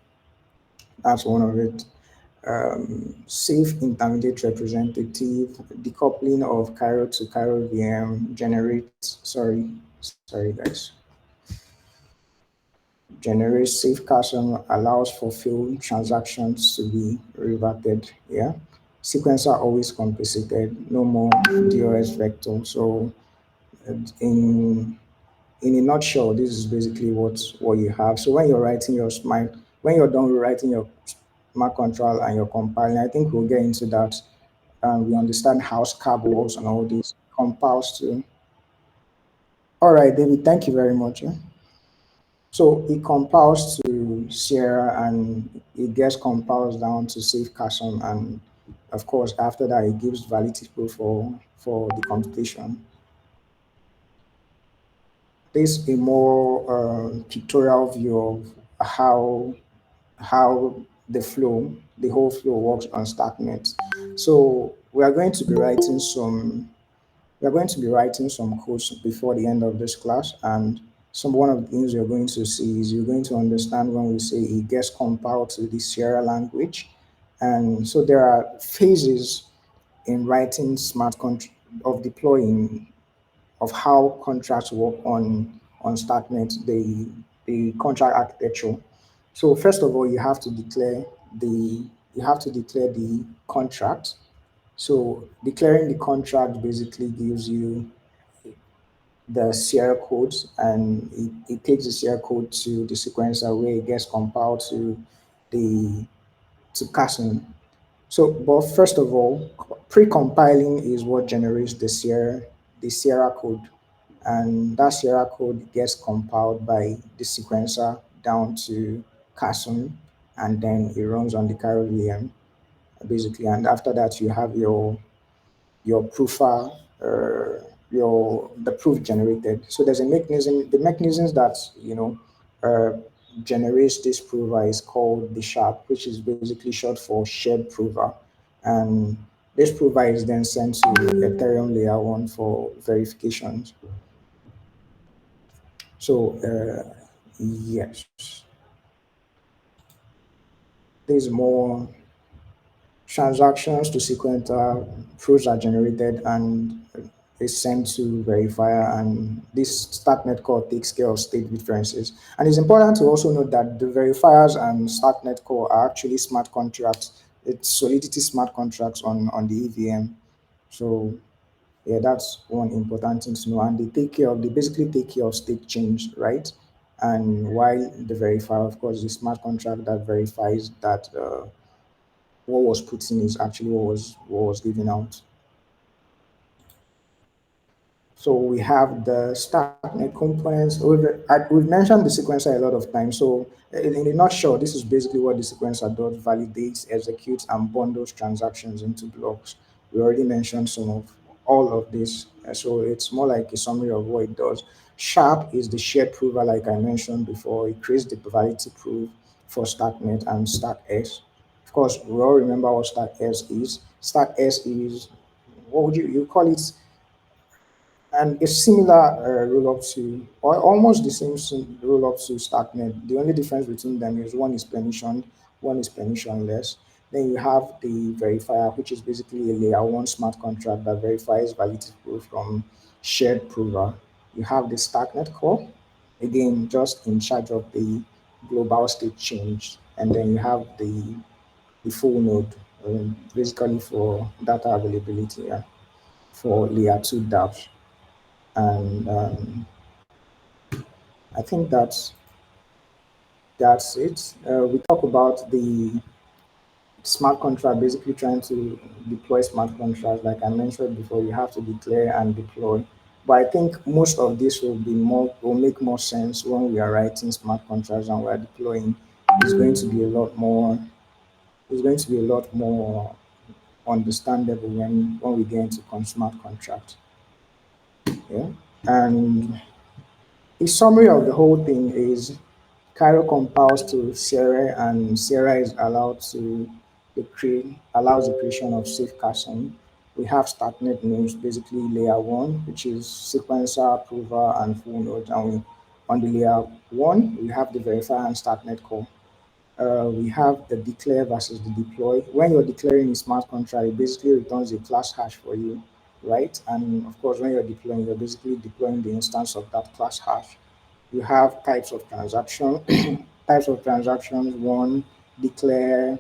that's one of it. Safe intermediate representative, decoupling of Cairo to Cairo VM generates, sorry guys, generates safe custom, allows for failed transactions to be reverted. Yeah. Sequencer always compensated, no more DOS vector. So in in a nutshell, this is basically what you have. So when you're done writing your smart control and you're compiling, I think we'll get into that. We understand how SCAB works and all these compiles too. All right, David, thank you very much. Yeah. So it compiles to Sierra and it gets compiled down to safe custom, and of course after that it gives validity proof for the computation. This a more pictorial view of how the whole flow works on StarkNet. So we are going to be writing some codes before the end of this class, and one of the things you're going to see is you're going to understand when we say it gets compiled to the Sierra language, and so there are phases in writing of deploying of how contracts work on StarkNet, the contract architecture. So first of all, you have to declare the contract. So declaring the contract basically gives you the Sierra code, and it takes the Sierra code to the sequencer where it gets compiled the to Casson. So, but first of all, pre-compiling is what generates the Sierra code, and that Sierra code gets compiled by the sequencer down to Casson, and then it runs on the Cairo VM basically. And after that, you have your proofer, your the proof generated. So there's a mechanism. The mechanisms that uh, generates this prover is called the sharp, which is basically short for shared prover, and this prover is then sent to Ethereum layer one for verifications. So yes, there's more transactions to sequencer, proofs are generated and is sent to verifier, and this starknet core takes care of state differences. And it's important to also note that the verifiers and starknet core are actually smart contracts. It's Solidity smart contracts on the EVM. So yeah, that's one important thing to know. And they basically take care of state change, right? And while the verifier, of course, the smart contract that verifies that what was put in is actually what was given out. So we have the starknet components. We've mentioned the sequencer a lot of times. So in a nutshell, this is basically what the sequencer does: validates, executes, and bundles transactions into blocks. We already mentioned some of all of this. So it's more like a summary of what it does. Sharp is the shared prover, like I mentioned before. It creates the validity proof for StackNet and StackS. Of course, we all remember what StackS is. StackS is, what would you call it? And a similar roll up to, or almost the same roll up to StarkNet. The only difference between them is one is permissioned, one is permissionless. Then you have the verifier, which is basically a layer one smart contract that verifies validity proof from shared prover. You have the StarkNet core, again, just in charge of the global state change. And then you have the full node, basically for data availability, yeah, for layer two dApps. And I think that's it. We talk about the smart contract, basically trying to deploy smart contracts. Like I mentioned before, you have to declare and deploy. But I think most of this will make more sense when we are writing smart contracts and we are deploying. It's going to be a lot more. It's going to be a lot more understandable when we get into smart contracts. Yeah, and a summary of the whole thing is Cairo compiles to Sierra, and Sierra is allowed to allows the creation of safe caching. We have starknet nodes, basically layer one, which is sequencer, prover, and full node. And on the layer one, we have the verifier and starknet core. We have the declare versus the deploy. When you're declaring a smart contract, it basically returns a class hash for you, right? And of course, when you're deploying, you're basically deploying the instance of that class hash. You have types of transaction, types of transactions. One, declare,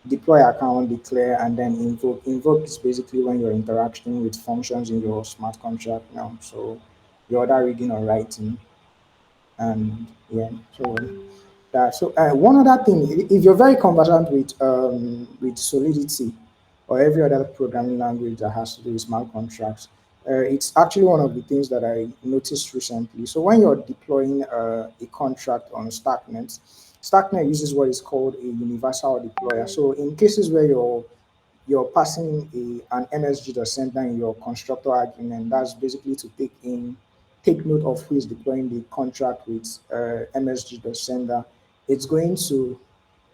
deploy account, declare, and then invoke. Invoke is basically when you're interacting with functions in your smart contract now. So your other reading or writing, and yeah, so that. So one other thing, if you're very conversant with Solidity or every other programming language that has to do with smart contracts, it's actually one of the things that I noticed recently. So when you're deploying a contract on StackNet, StackNet uses what is called a universal deployer. So in cases where you're passing an MSG.sender in your constructor argument. That's basically to take note of who is deploying the contract with MSG.sender. It's going to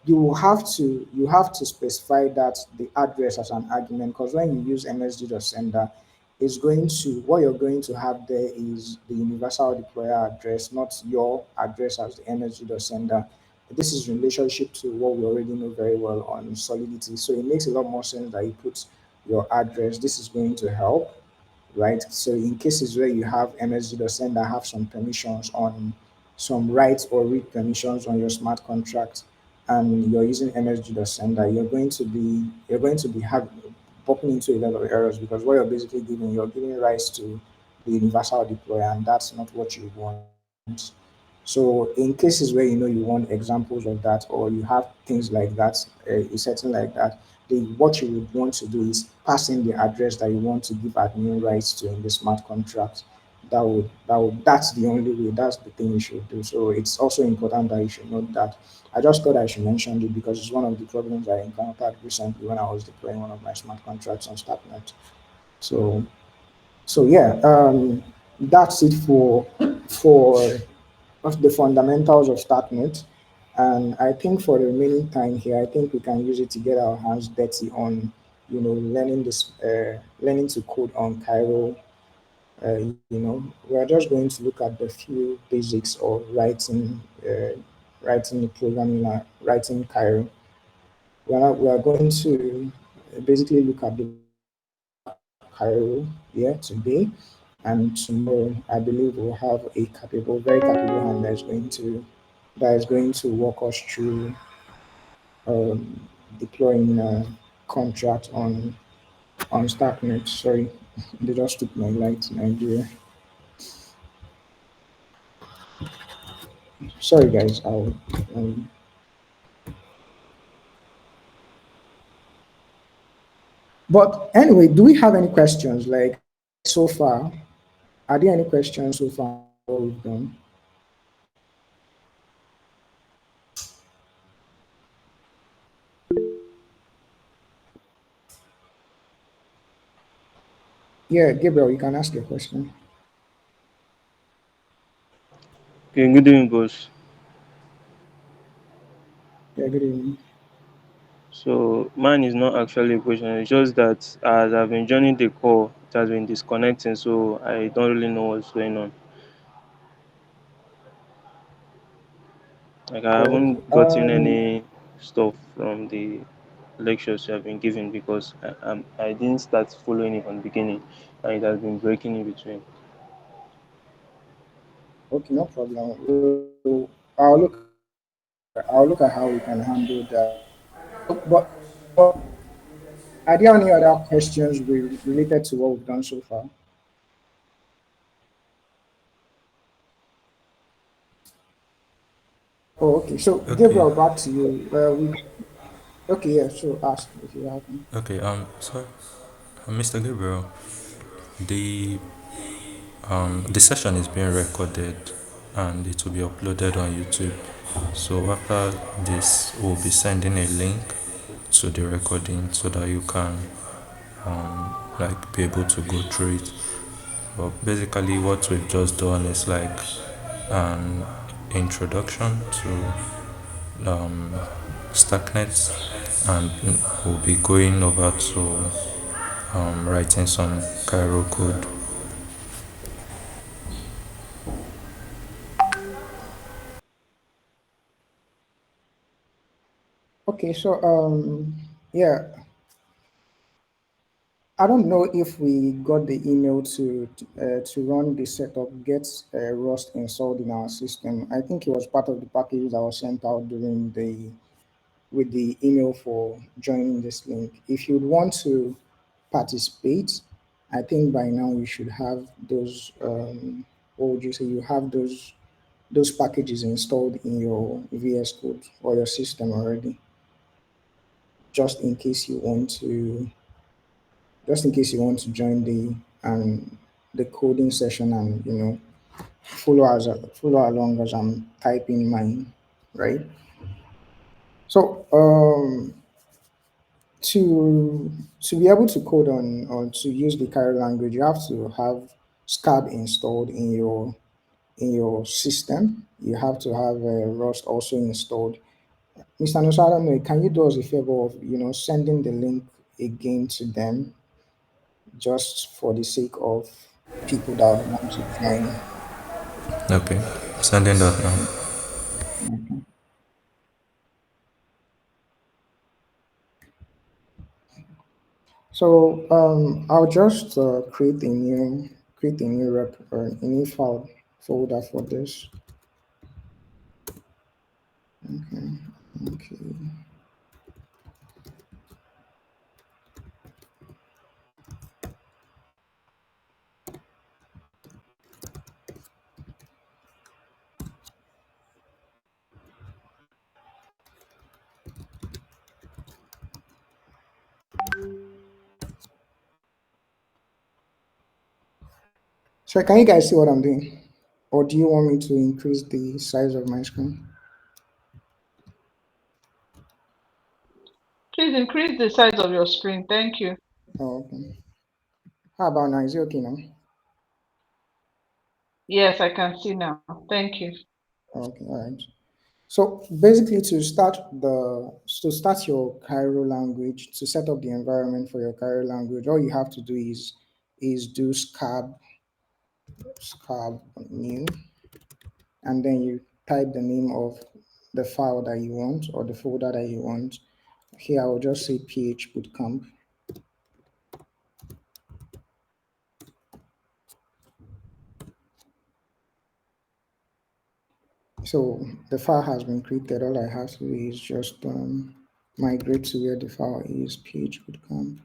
you have to specify that the address as an argument, because when you use MSG.sender, it's going to what you're going to have there is the universal deployer address, not your address as the MSG.sender. This is in relationship to what we already know very well on Solidity. So it makes a lot more sense that you put your address. This is going to help, right? So in cases where you have MSG.sender have some permissions on some write or read permissions on your smart contract, and you're using MSG.sender, you're going to be bumping into a lot of errors, because what you're basically giving, you're giving rights to universal deploy, and that's not what you want. So in cases where you want examples of that, or you have things like that, a setting like that, what you would want to do is pass in the address that you want to give admin rights to in the smart contract. That's the only way. That's the thing you should do. So it's also important that you should note that. I just thought I should mention it because it's one of the problems I encountered recently when I was deploying one of my smart contracts on StarkNet. So yeah, that's it for of the fundamentals of StarkNet. And I think for the remaining time here, I think we can use it to get our hands dirty on, learning to code on Cairo. We're just going to look at the few basics of writing the programming, writing Cairo. We are going to basically look at the basics of Cairo here today, and tomorrow I believe we'll have a very capable hand that is going to walk us through deploying a contract on StarkNet. Sorry, they just took my light, Nigeria. Sorry, guys. Um, but anyway, do we have any questions like so far? Are there any questions so far on what we've done? Yeah, Gabriel, you can ask your question. Okay, good evening, boss. Yeah, good evening. So mine is not actually a question. It's just that as I've been joining the call, it has been disconnecting, so I don't really know what's going on. Like I Oh, okay. haven't gotten any stuff from the lectures you have been giving because I didn't start following it from the beginning, and it has been breaking in between. Okay, no problem. I'll look at how we can handle that. But are there any other questions related to what we've done so far? Oh, okay. So Okay, Gabriel, back to you. Okay, yeah, sure. Ask if you have any. okay. So, Mr. Gabriel, the the session is being recorded and it will be uploaded on YouTube. So after this, we'll be sending a link to the recording so that you can like be able to go through it. But basically, what we've just done is like an introduction to Stacknet, and we'll be going over to writing some Cairo code. Okay, so yeah, I don't know if we got the email to run the setup, get Rust installed in our system. I think it was part of the package that was sent out during the with the email for joining this link. If you'd want to participate, I think by now you should have those. What would you say? You have those packages installed in your VS Code or your system already, just in case you want to join the coding session and follow along as I'm typing mine, right? So to be able to code on or to use the Cairo language, you have to have Scab installed in your system. You have to have Rust also installed. Mr. Nusa, I don't know, can you do us a favor of sending the link again to them just for the sake of people that would want to join? Okay, sending that now. So I'll just create a new rep or a new file folder for this. Okay. So can you guys see what I'm doing? Or do you want me to increase the size of my screen? Please increase the size of your screen. Thank you. Oh, okay. How about now? Is it okay now? Yes, I can see now. Thank you. Okay, all right. So basically, to start your Cairo language, to set up the environment for your Cairo language, all you have to do is do scab new, and then you type the name of the file that you want or the folder that you want. Here, I will just say ph bootcamp. So the file has been created. All I have to do is just migrate to where the file is, ph bootcamp.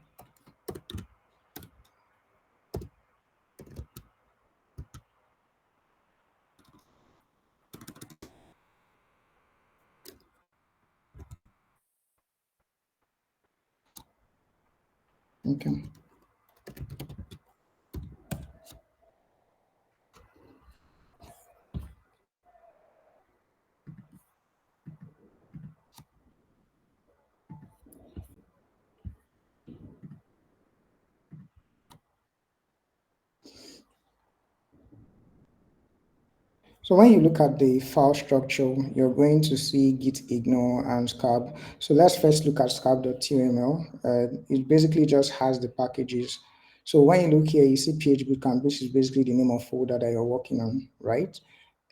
Okay. So when you look at the file structure, you're going to see git ignore and scab. So let's first look at scab.tml. It basically just has the packages. So when you look here, you see PH Bootcamp, which is basically the name of folder that you're working on, right?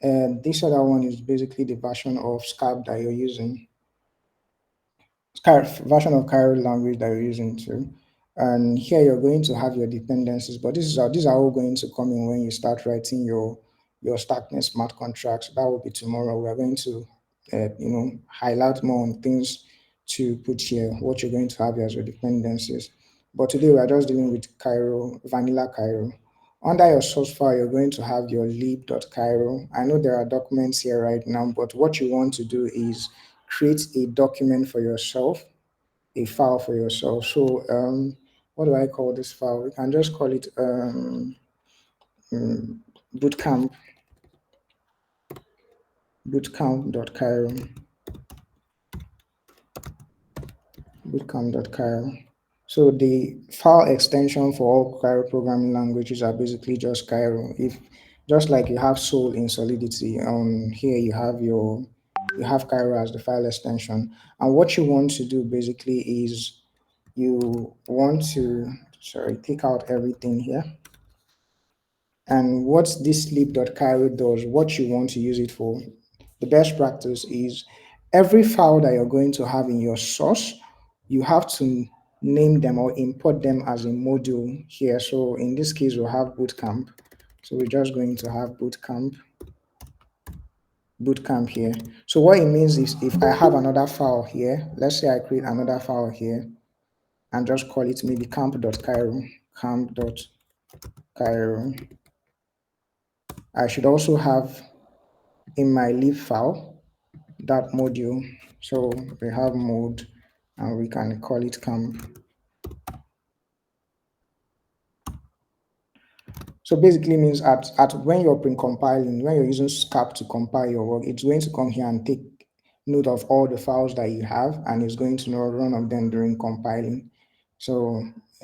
And this other one is basically the version of scab that you're using. Version of Cairo language that you're using too. And here you're going to have your dependencies, but these are all going to come in when you start writing your Stacknet smart contracts. That will be tomorrow. We are going to highlight more on things to put here, what you're going to have as your dependencies. But today we are just dealing with Cairo, vanilla Cairo. Under your source file, you're going to have your lib.cairo. I know there are documents here right now, but what you want to do is create a document for yourself, a file for yourself. So what do I call this file? We can just call it bootcamp bootcamp.cairo bootcamp.cairo. So the file extension for all Cairo programming languages are basically just Cairo. If just like you have Soul in Solidity, here you have Cairo as the file extension. And what you want to do basically is you want to take out everything here. And what this sleep.cairo does, what you want to use it for, the best practice is every file that you're going to have in your source, you have to name them or import them as a module here. So in this case, we'll have bootcamp. So we're just going to have bootcamp here. So what it means is if I have another file here, let's say I create another file here and just call it maybe camp.cairo, camp.cairo. I should also have in my lib file that module. So we have mode and we can call it camp. So basically means at when you're pre-compiling, when you're using SCAP to compile your work, it's going to come here and take note of all the files that you have and it's going to know run of them during compiling. So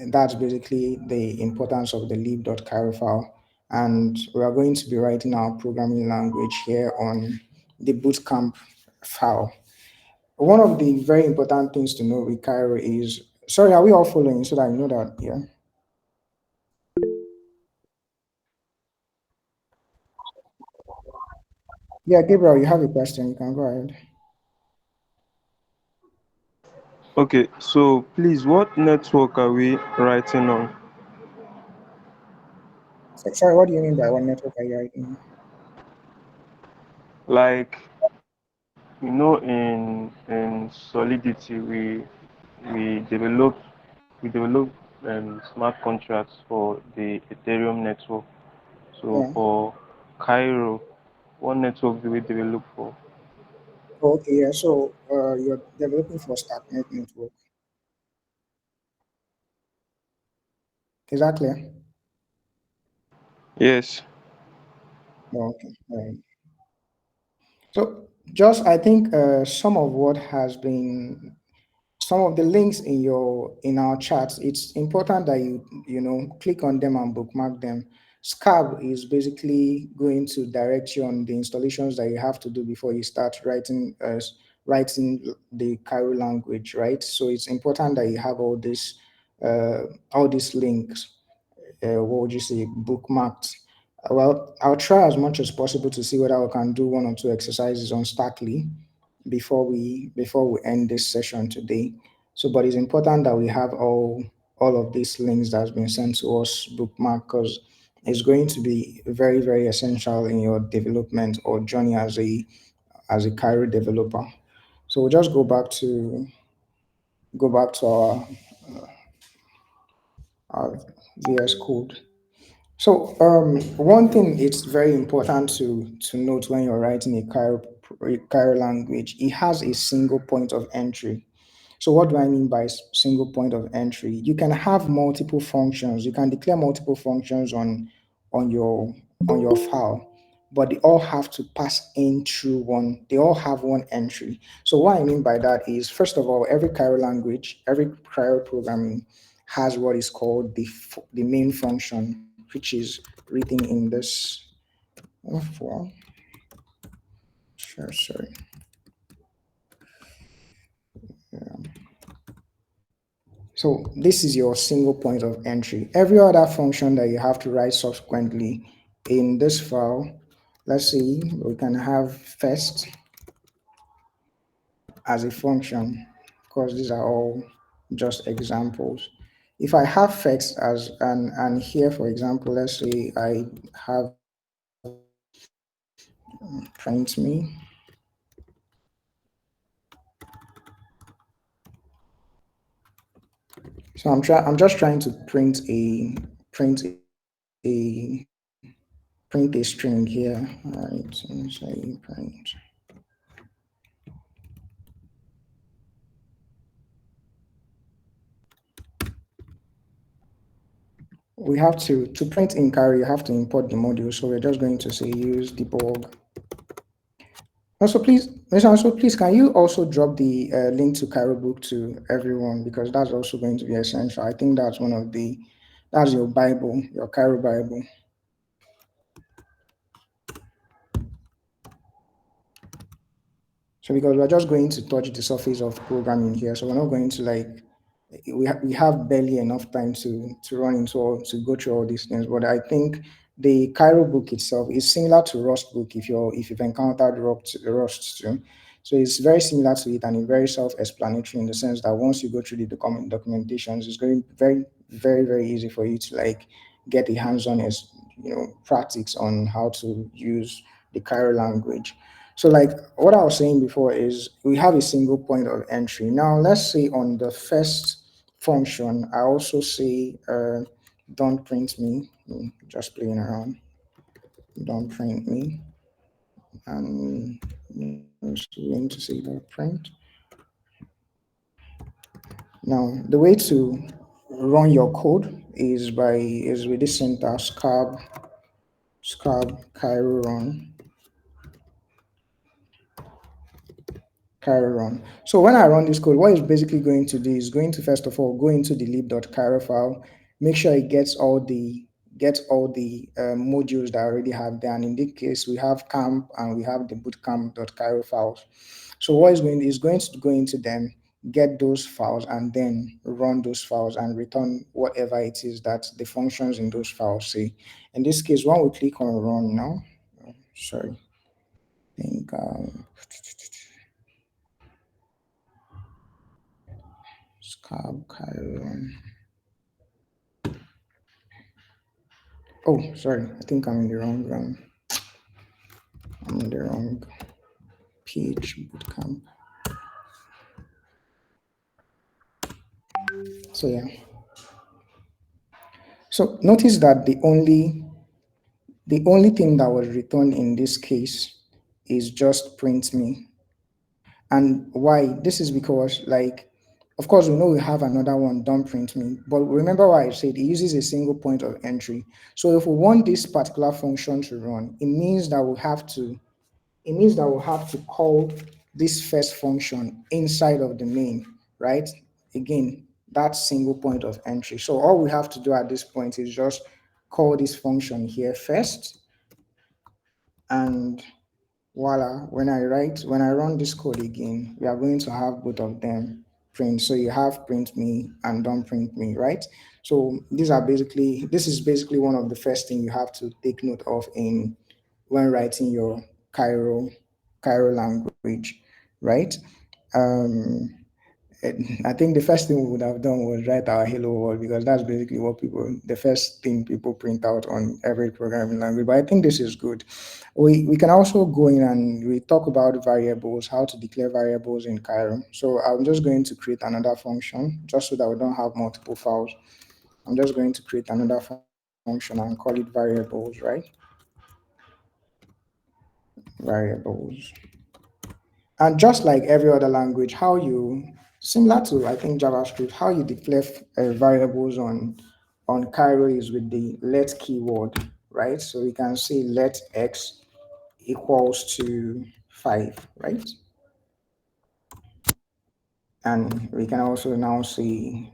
that's basically the importance of the lib.cairo file. And we are going to be writing our programming language here on the bootcamp file. One of the very important things to know with Cairo is, sorry, are we all following so that you know that? Yeah. Yeah, Gabriel, you have a question. You can go ahead. Okay, so please, what network are we writing on? Sorry, what do you mean by what network are you writing? Like, in Solidity, we develop smart contracts for the Ethereum network. So Yeah. for Cairo, what network do we develop for? Oh, okay, yeah. So you're developing for Stacknet network. Is that clear? Yes. Okay. So just I think some of what has been some of the links in our chats, it's important that you click on them and bookmark them. Scab is basically going to direct you on the installations that you have to do before you start writing the Cairo language, right? So it's important that you have uh, all these links, what would you say, bookmarked. Well, I'll try as much as possible to see whether I can do one or two exercises on Stackly before we end this session today. So, but it's important that we have all of these links that's been sent to us bookmark, because it's going to be very, very essential in your development or journey as a career developer. So we'll just go back to our VS Code. So one thing it's very important to note when you're writing a Cairo language, it has a single point of entry. So what do I mean by single point of entry? You can have multiple functions. You can declare multiple functions on your on your file, but they all have to pass in through one. They all have one entry. So what I mean by that is, first of all, every Cairo language, every Cairo programming has what is called the main function, which is written in this. Well, sure, sorry. So this is your single point of entry. Every other function that you have to write subsequently in this file, let's see, we can have first as a function. Of course, these are all just examples. If I have first as and here, for example, let's say I have print me. So I'm just trying to print a string here. All right, so say print. We have to print in carry, you have to import the module. So we're just going to say use debug. Also, please, can you also drop the link to Cairo book to everyone, because that's also going to be essential. I think that's your Bible, your Cairo Bible. So because we're just going to touch the surface of programming here, so we're not going to we have barely enough time to run into to go through all these things. But I think the Cairo book itself is similar to Rust book if you've encountered Rust too. So it's very similar to it, and it's very self-explanatory in the sense that once you go through the documentations, it's going very, very, very easy for you to get a hands-on practice on how to use the Cairo language. So, like what I was saying before is we have a single point of entry. Now, let's say on the first function, I also say don't print me, just playing around, don't print me, and it's going to say don't print. Now, the way to run your code is with this syntax scab Cairo run. So when I run this code, what it's basically going to do is going to first of all go into the lib.cairo file, make sure it gets all the modules that I already have there. And in this case, we have camp and we have the bootcamp.cairo files. So what is going to go into them, get those files, and then run those files and return whatever it is that the functions in those files say. In this case, when we click on run now, sorry, I think scab Cairo. Oh, sorry. I think I'm in the wrong PH bootcamp. So yeah. So notice that the only thing that was returned in this case is just print me. And why? This is because Of course, we know we have another one, don't print me, but remember what I said, it uses a single point of entry. So if we want this particular function to run, it means that we'll have to call this first function inside of the main, right? Again, that single point of entry. So all we have to do at this point is just call this function here first, and voila, when I run this code again, we are going to have both of them print. So you have print me and don't print me, right? So this is basically one of the first thing you have to take note of in when writing your Cairo Cairo language, right? Um, I think the first thing we would have done was write our hello world, because that's basically the first thing people print out on every programming language. But I think this is good. We can also go in and we talk about variables, how to declare variables in Cairo. So I'm just going to create another function just so that we don't have multiple files. I'm just going to create another function and call it variables, right? Variables. And just like every other language, similar to I think JavaScript, how you declare variables on Cairo is with the let keyword, right? So we can say let x equals to 5, right? And we can also now say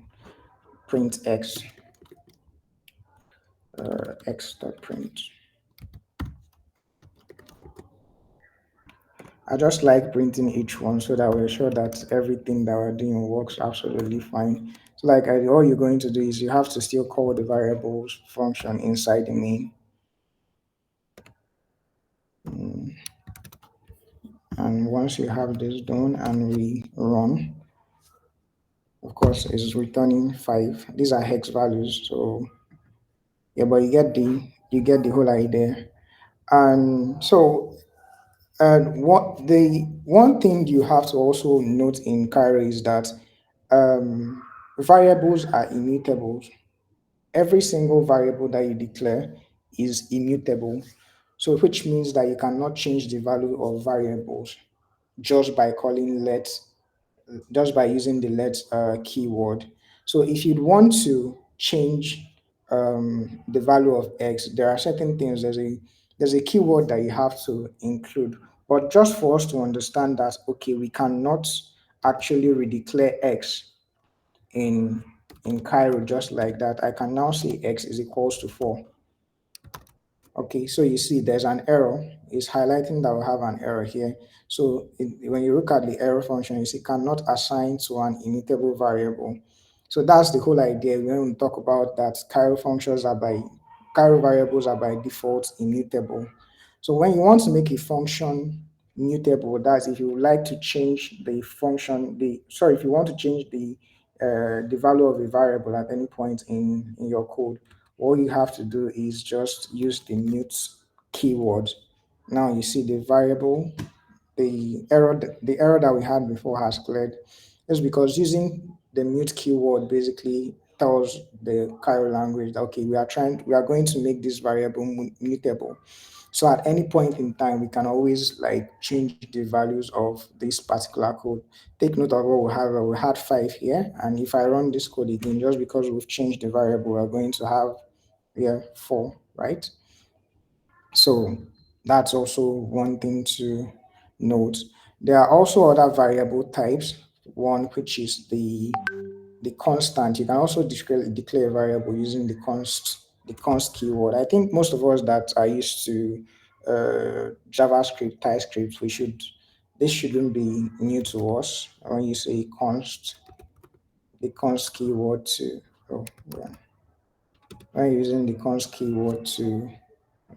print x, x dot print. I just like printing each one so that we're sure that everything that we're doing works absolutely fine. So all you're going to do is you have to still call the variables function inside the main. Mm, And once you have this done and we run, of course, it's returning 5. These are hex values. So yeah, but you get the whole idea. And so what the one thing you have to also note in Cairo is that um, variables are immutable. Every single variable that you declare is immutable. So which means that you cannot change the value of variables just by calling let just by using the let keyword. So if you'd want to change the value of x, there are certain things. There's a keyword that you have to include. But just for us to understand that, okay, we cannot actually redeclare x in Cairo just like that. I can now say x is equals to 4. Okay, so you see there's an error. It's highlighting that we have an error here. So when you look at the error function, you see cannot assign to an immutable variable. So that's the whole idea when we talk about that Cairo variables are by default immutable. So when you want to make a function mutable, that's if you would like to change the function, if you want to change the value of a variable at any point in your code, all you have to do is just use the mute keyword. Now you see the variable, the error that we had before has cleared. It's because using the mute keyword basically tells the Cairo language that okay, we are going to make this variable mutable. So at any point in time, we can always like change the values of this particular code. Take note of what we have. We had 5 here, and if I run this code again, just because we've changed the variable, we're going to have here 4, right? So that's also one thing to note. There are also other variable types. One which is the constant. You can also declare a variable using the const keyword. I think most of us that are used to JavaScript, TypeScript, this shouldn't be new to us. When you say the const keyword to oh yeah, when you're using the const keyword to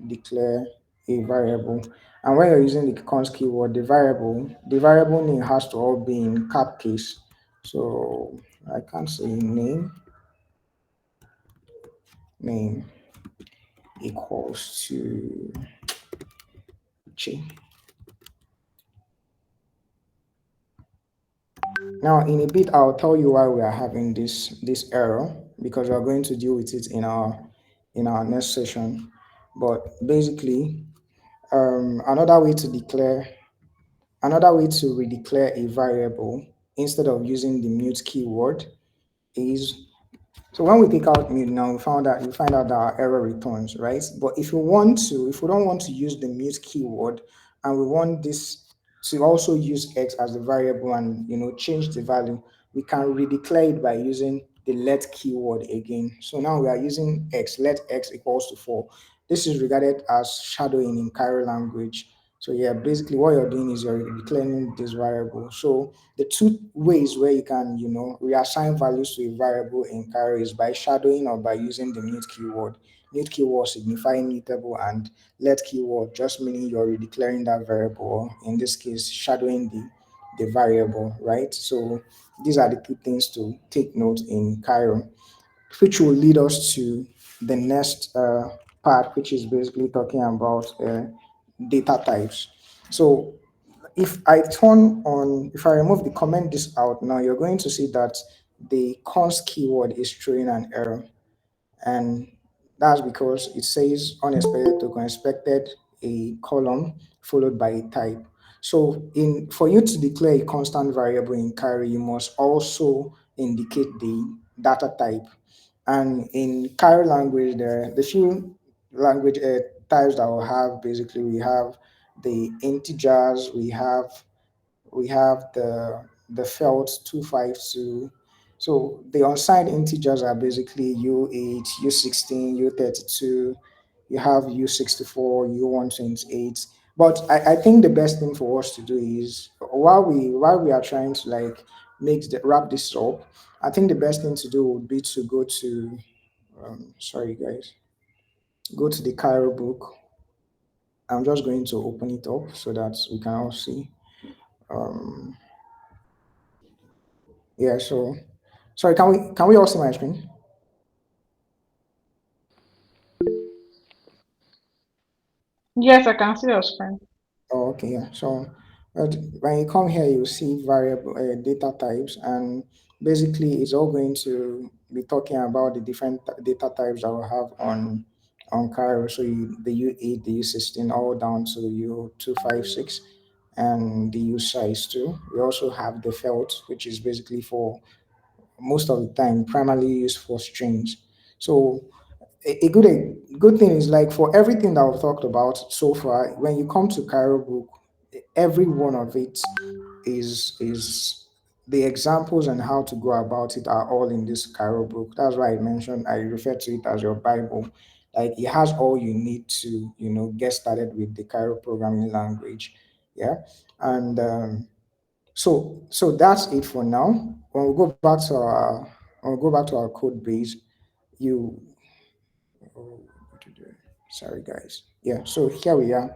declare a variable. And when you're using the const keyword, the variable name has to all be in cap case. So I can't say name equals to G. Now in a bit I'll tell you why we are having this error, because we're going to deal with it in our next session. But basically, um, another way to declare another way to redeclare a variable instead of using the mute keyword is, so when we take out mute now, we find out that our error returns, right? But if we don't want to use the mute keyword, and we want this to also use x as the variable and change the value, we can redeclare it by using the let keyword again. So now we are using x, let x equals to 4. This is regarded as shadowing in Cairo language. So yeah, basically what you're doing is you're declaring this variable. So the two ways where you can, reassign values to a variable in Cairo is by shadowing or by using the mute keyword. Mute keyword signifying mutable, and let keyword just meaning you're redeclaring that variable, or in this case, shadowing the variable, right? So these are the two things to take note in Cairo, which will lead us to the next part, which is basically talking about data types. So if I remove the comment this out now, you're going to see that the const keyword is throwing an error. And that's because it says unexpected to unexpected, a column followed by a type. So in for you to declare a constant variable in Cairo, you must also indicate the data type. And in Cairo language, the few language types that we have, basically we have the integers, we have the felt 252. So the unsigned integers are basically U8, U16, U32. You have U64, U128. But I think the best thing for us to do is, while we are trying to like wrap this up, I think the best thing to do would be to go to sorry guys, go to the Cairo book. I'm just going to open it up so that we can all see. Um, yeah, so sorry, can we all see my screen? Yes, I can see your screen. Oh, okay, yeah. So when you come here, you see variable data types, and basically it's all going to be talking about the different data types that we have on Cairo. So the U8, the U16, all down to U256, and the U size too. We also have the felt, which is basically for most of the time primarily used for strings. So a good thing is, like, for everything that we've talked about so far, when you come to Cairo book, every one of it is the examples and how to go about it are all in this Cairo book. That's why I refer to it as your Bible. Like, it has all you need to get started with the Cairo programming language. Yeah. And so that's it for now. When we go back to our code base, you oh, sorry guys. Yeah, so here we are.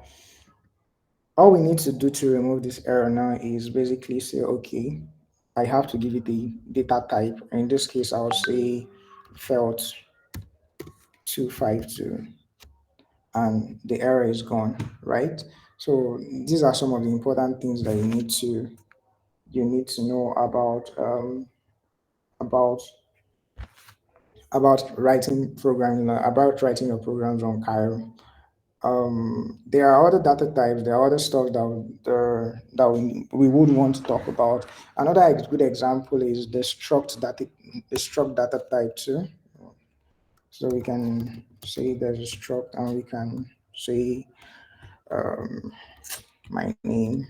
All we need to do to remove this error now is basically say, okay, I have to give it the data type. In this case, I'll say felt 252, and the error is gone, right? So these are some of the important things that you need to know about about writing your programs on Cairo. There are other data types. There are other stuff that we would want to talk about. Another good example is the struct data type too. So we can say there's a struct, and we can say um, my name,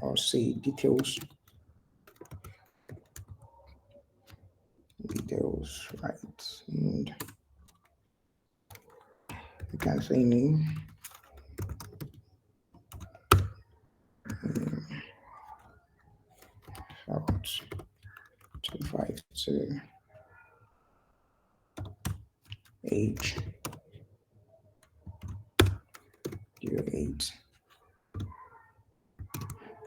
or say details, right? And we can say name, out 252, age, year 8.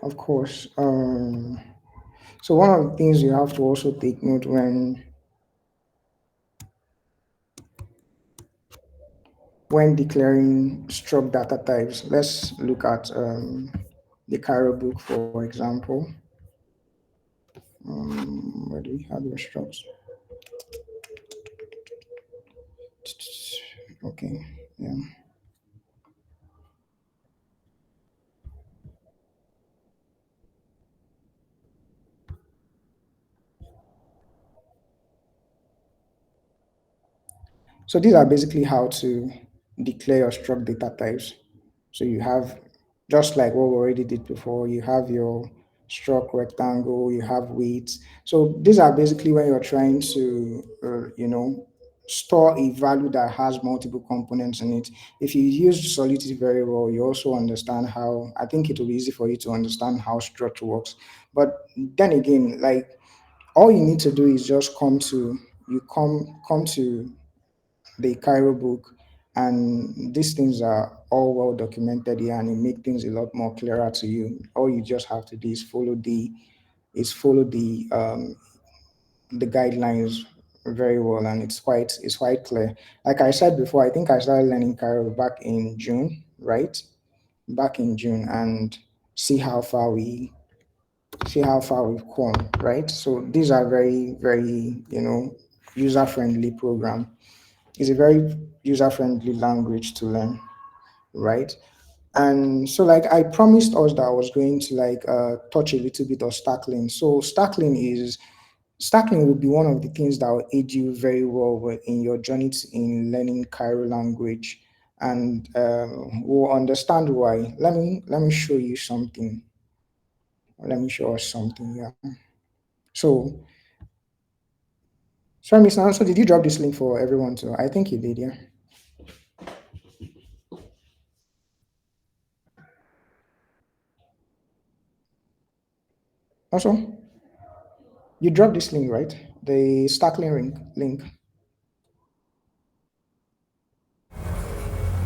Of course. So one of the things you have to also take note when declaring struct data types. Let's look at the Cairo book, for example. Where do we have your structs? Okay, yeah. So these are basically how to declare your struct data types. So you have, just like what we already did before, you have your struct rectangle, you have weights. So these are basically when you're trying to, store a value that has multiple components in it. If you use Solidity very well, you also understand how, I think it will be easy for you to understand how struct works. But then again, like, all you need to do is just come to the Cairo book, and these things are all well documented here, and it make things a lot more clearer to you. All you just have to do is follow the guidelines very well, and it's quite clear. Like I said before, I think I started learning Cairo back in June, right? Back in June, and see how far we see how far we've come, right? So these are very, very, user friendly program. It's a very user friendly language to learn, right? And so, like, I promised us that I was going to touch a little bit of Stackling. So Stackling will be one of the things that will aid you very well in your journey in learning Cairo language, and we'll understand why. Let me show you something. Let me show us something. Yeah. So, sorry, Miss Nan, so did you drop this link for everyone too? I think you did, yeah. Also, you dropped this link, right? The Stackling link.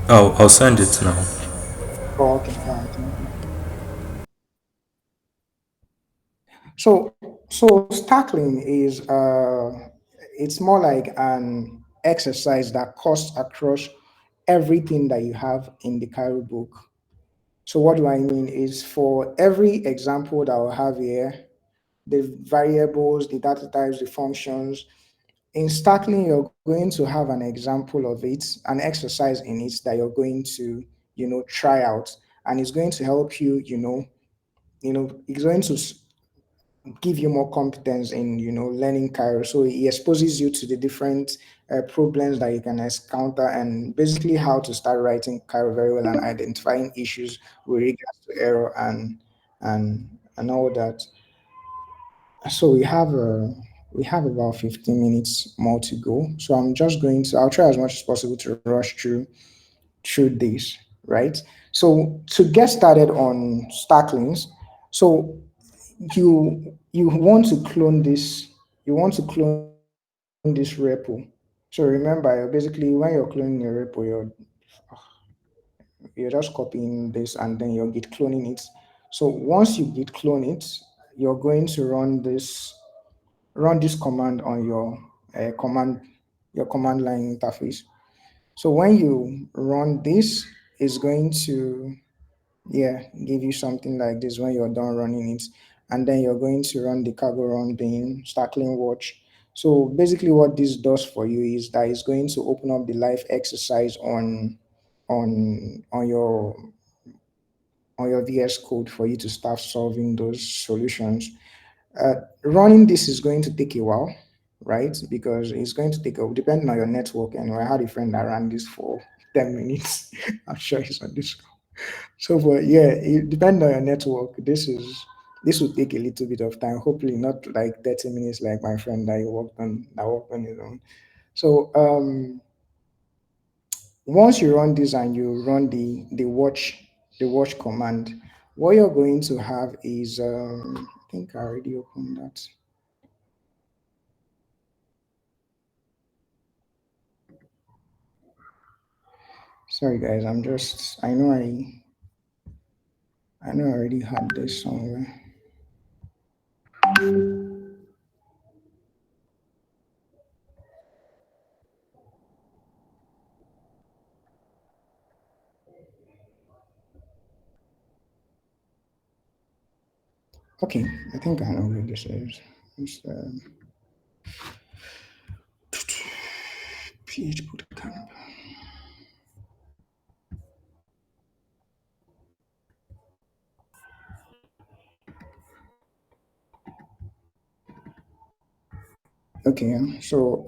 I'll send it now. Oh, okay. All right. Thank you. So Stackling is it's more like an exercise that cuts across everything that you have in the Cairo book. So what do I mean is, for every example that I have here, the variables, the data types, the functions, in Stackling, you're going to have an example of it, an exercise in it that you're going to, try out, and it's going to help you, it's going to give you more competence in, learning Cairo. So it exposes you to the different problems that you can encounter, and basically how to start writing Cairo very well and identifying issues with regards to error and all that. So we have about 15 minutes more to go. So I'll try as much as possible to rush through this, right? So to get started on Stacklings, so you want to clone this, you want to clone this repo. So remember, basically when you're cloning a repo, you're just copying this and then you're git cloning it. So once you git clone it, you're going to run this command on your command line interface. So when you run this, it's going to, yeah, give you something like this when you're done running it. And then you're going to run the cargo run bin stackling watch. So basically what this does for you is that it's going to open up the live exercise on your VS code for you to start solving those solutions. uh, Running this is going to take a while, right? Because it's going to take a, depending on your network. And I had a friend that ran this for 10 minutes. I'm sure he's on this. So, but yeah, it depending on your network, this will take a little bit of time. Hopefully, not like 30 minutes, like my friend that worked on his own. So, once you run this and you run the watch command, what you're going to have is, I think I already opened that. Sorry guys, I know I already had this somewhere. Okay, I think I know where this is. It's PH Bootcamp. Okay, yeah. So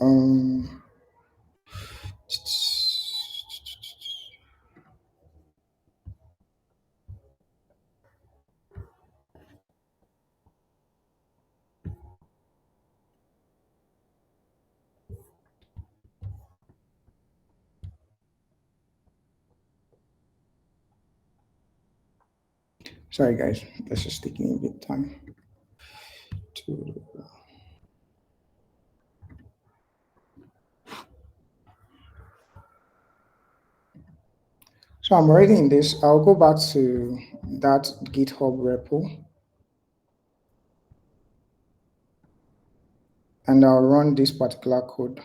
Sorry, guys, this is taking a bit time to. So I'm writing this. I'll go back to that GitHub repo and I'll run this particular code.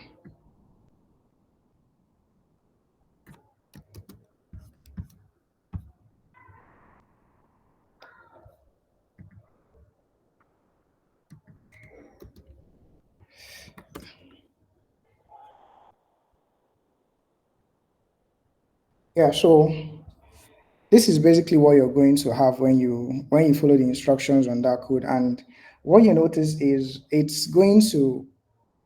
Yeah, so this is basically what you're going to have when you follow the instructions on that code. And what you notice is it's going to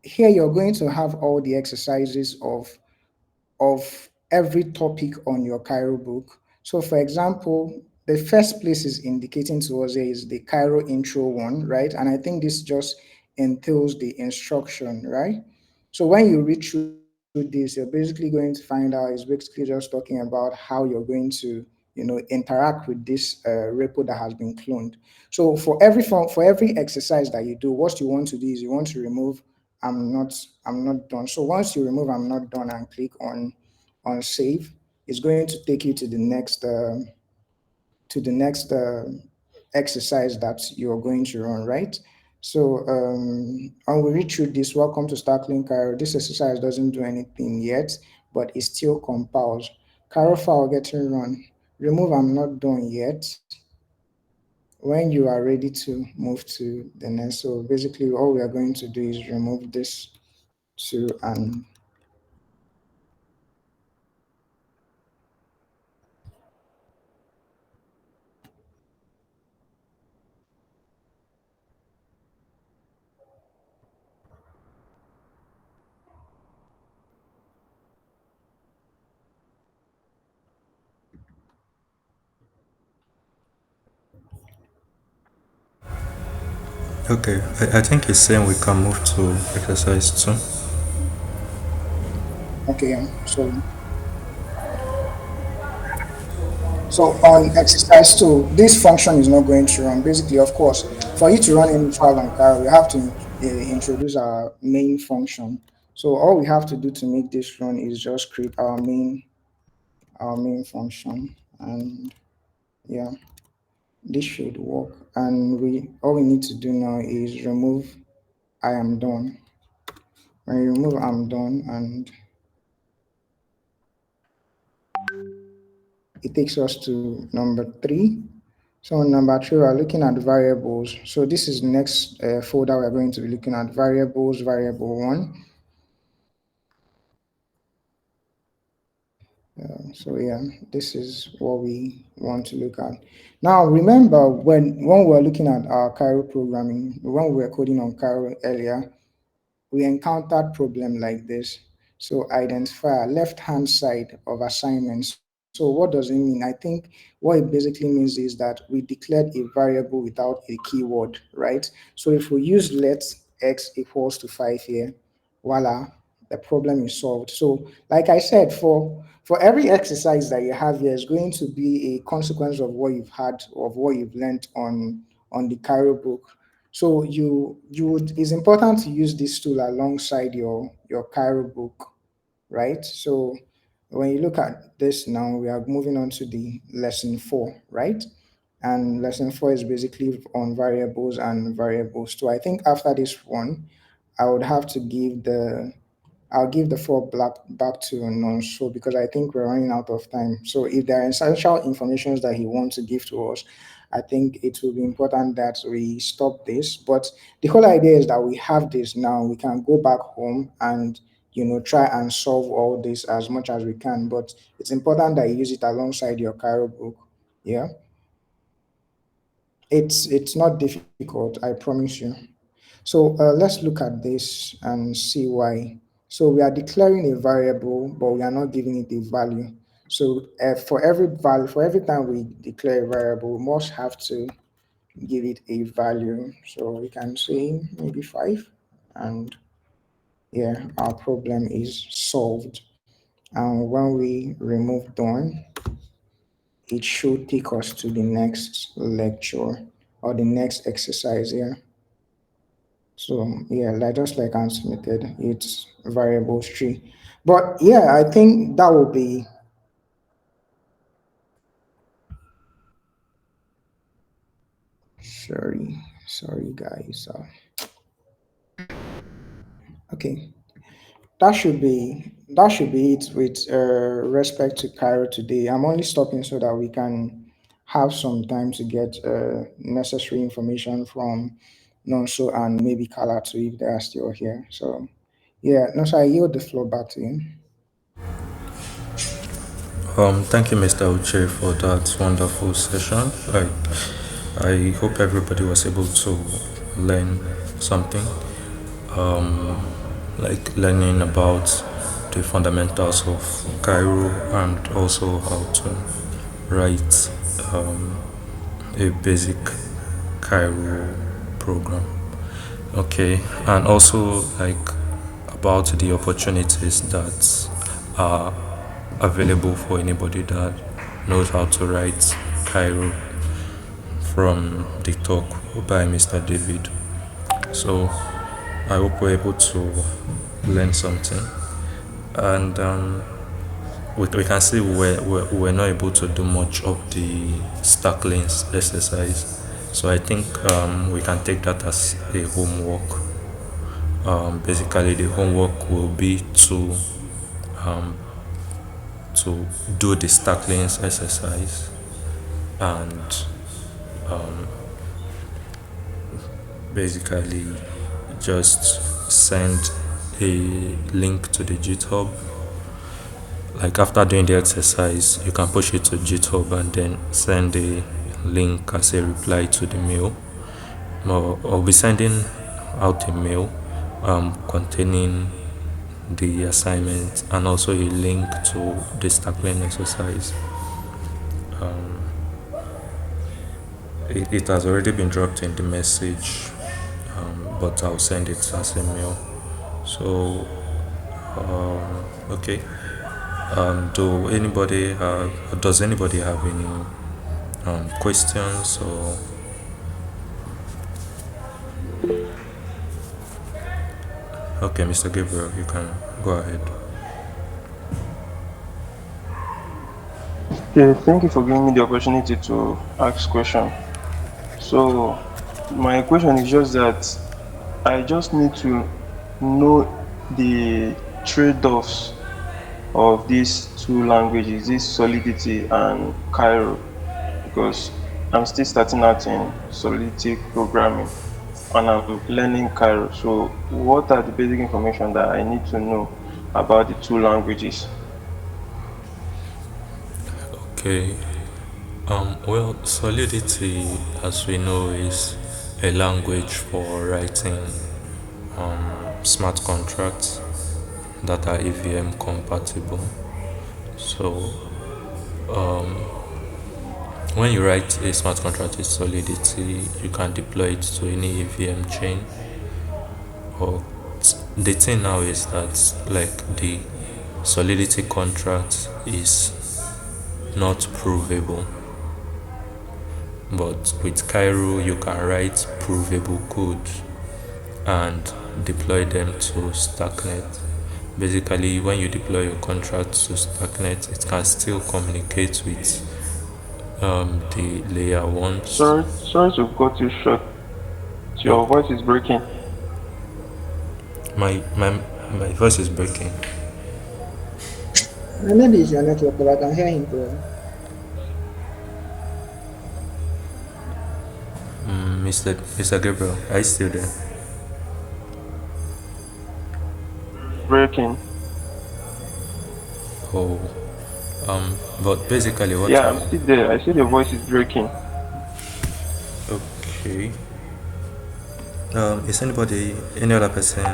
here you're going to have all the exercises of every topic on your Cairo book. So, for example, the first place is indicating to us here is the Cairo intro one, right? And I think this just entails the instruction, right? So when you read through this, you're basically going to find out it's basically just talking about how you're going to, interact with this repo that has been cloned. So for every exercise that you do, what you want to do is you want to remove I'm not done. So once you remove I'm not done and click on save, it's going to take you to the next exercise that you're going to run, right? So and we read through this. Welcome to Starkling Cairo. This exercise doesn't do anything yet, but it still compiles. Cairo file getting run. Remove I'm not done yet when you are ready to move to the next. So basically all we are going to do is remove this to an Okay, I think he's saying we can move to exercise 2. okay. So on exercise two, this function is not going to run. Basically, of course, for you to run any file on Cairo, we have to introduce our main function. So all we have to do to make this run is just create our main function, and yeah, this should work. And we all we need to do now is remove I am done. When you remove I'm done, and it takes us to number three. So on number three, we're looking at variables. So this is the next folder we're going to be looking at variables, variable one. So yeah, this is what we want to look at. Now remember when we were looking at our Cairo programming, when we were coding on Cairo earlier, we encountered problem like this. So identifier left hand side of assignment. So what does it mean? I think what it basically means is that we declared a variable without a keyword, right? So if we use let x equals to 5 here, voila, the problem is solved. So like I said, for every exercise that you have here is going to be a consequence of what you've had, of what you've learned on the Cairo book. So it's important to use this tool alongside your Cairo book, right? So when you look at this now, we are moving on to the lesson four, right? And lesson four is basically on variables and variables. So I think after this one, I would have to I'll give the floor back to Nonso because I think we're running out of time. So if there are essential informations that he wants to give to us, I think it will be important that we stop this. But the whole idea is that we have this now. We can go back home and try and solve all this as much as we can. But it's important that you use it alongside your Cairo book. Yeah, it's not difficult. I promise you. So let's look at this and see why. So we are declaring a variable, but we are not giving it a value. So for every time we declare a variable, we must have to give it a value. So we can say maybe 5, and yeah, our problem is solved. And when we remove done, it should take us to the next lecture or the next exercise here. So yeah, like just like I submitted, it's variables tree. But yeah, I think that will be sorry guys. Okay, that should be it with respect to Cairo today. I'm only stopping so that we can have some time to get necessary information from Nonso and maybe Kala too if they are still here. So yeah, Nonso, I yield the floor back to you. Thank you, Mr. Uche, for that wonderful session. I hope everybody was able to learn something, like learning about the fundamentals of Cairo and also how to write a basic Cairo program. Okay, and also like about the opportunities that are available for anybody that knows how to write Cairo from the talk by Mr. David. So I hope we're able to learn something. And we can see we're not able to do much of the stack lanes exercise. So I think we can take that as a homework. Basically, the homework will be to do the stack lanes exercise and basically just send a link to the GitHub. Like after doing the exercise, you can push it to GitHub and then send a link as a reply to the mail. I'll be sending out a mail containing the assignment and also a link to the stackline exercise. It has already been dropped in the message, but I'll send it as a mail. So, okay. Does anybody have any questions or okay, Mr. Gabriel, you can go ahead. Yeah, thank you for giving me the opportunity to ask question. So my question is just that I just need to know the trade-offs of these two languages, this Solidity and Cairo, because I'm still starting out in Solidity programming and I'm learning Cairo. So what are the basic information that I need to know about the two languages? Okay. Well, Solidity, as we know, is a language for writing smart contracts that are EVM compatible. So, when you write a smart contract with Solidity, you can deploy it to any EVM chain. Or the thing now is that like the Solidity contract is not provable, but with Cairo you can write provable code and deploy them to Stacknet. Basically, when you deploy your contract to Stacknet, it can still communicate with the layer ones. Sorry to cut you short. Your Okay. voice is breaking. My voice is breaking. Maybe it's your network, but I can hear him clearly. Mr. Gabriel, are you still there? Breaking. Oh, but basically what Yeah, I'm still there. I see the voice is breaking. okay. Is any other person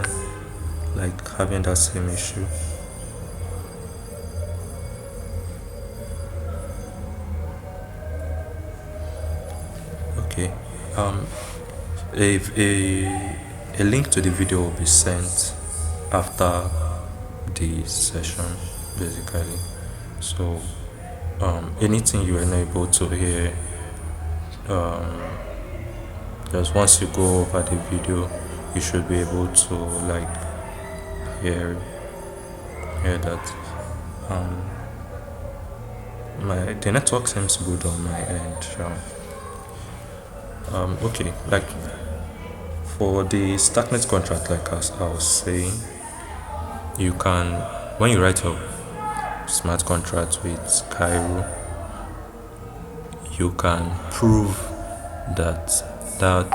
like having that same issue? Okay. Um, a link to the video will be sent after the session, basically. So anything you are not able to hear, just once you go over the video, you should be able to like hear hear that. The network seems good on my end. Okay, like for the stagnant contract, like as I was saying, you can, when you write your smart contract with Cairo, you can prove that that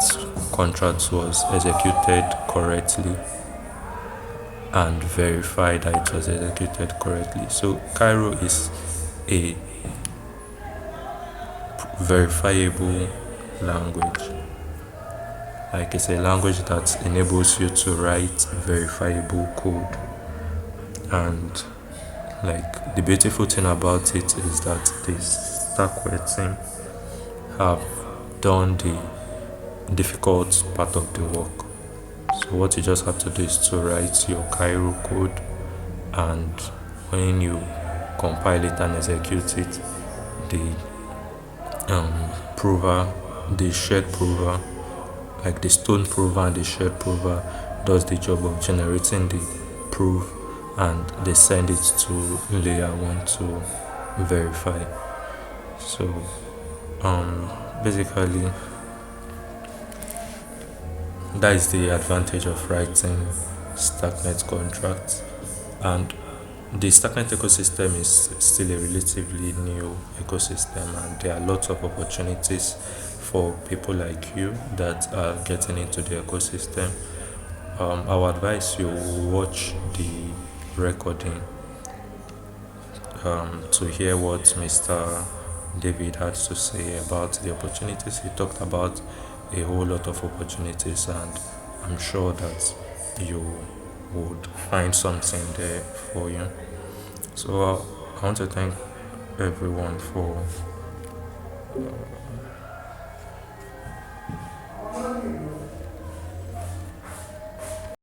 contract was executed correctly and verify that it was executed correctly. So Cairo is a verifiable language. Like it's a language that enables you to write verifiable code. And like the beautiful thing about it is that the Stackware team have done the difficult part of the work. So what you just have to do is to write your Cairo code, and when you compile it and execute it, the prover, the shared prover, like the stone prover and the shared prover, does the job of generating the proof, and they send it to layer 1 to verify. So basically that is the advantage of writing stacknet contracts. And the stacknet ecosystem is still a relatively new ecosystem, and there are lots of opportunities for people like you that are getting into the ecosystem. I would advise you watch the recording to hear what Mr. David had to say about the opportunities. He talked about a whole lot of opportunities, and I'm sure that you would find something there for you. So I want to thank everyone for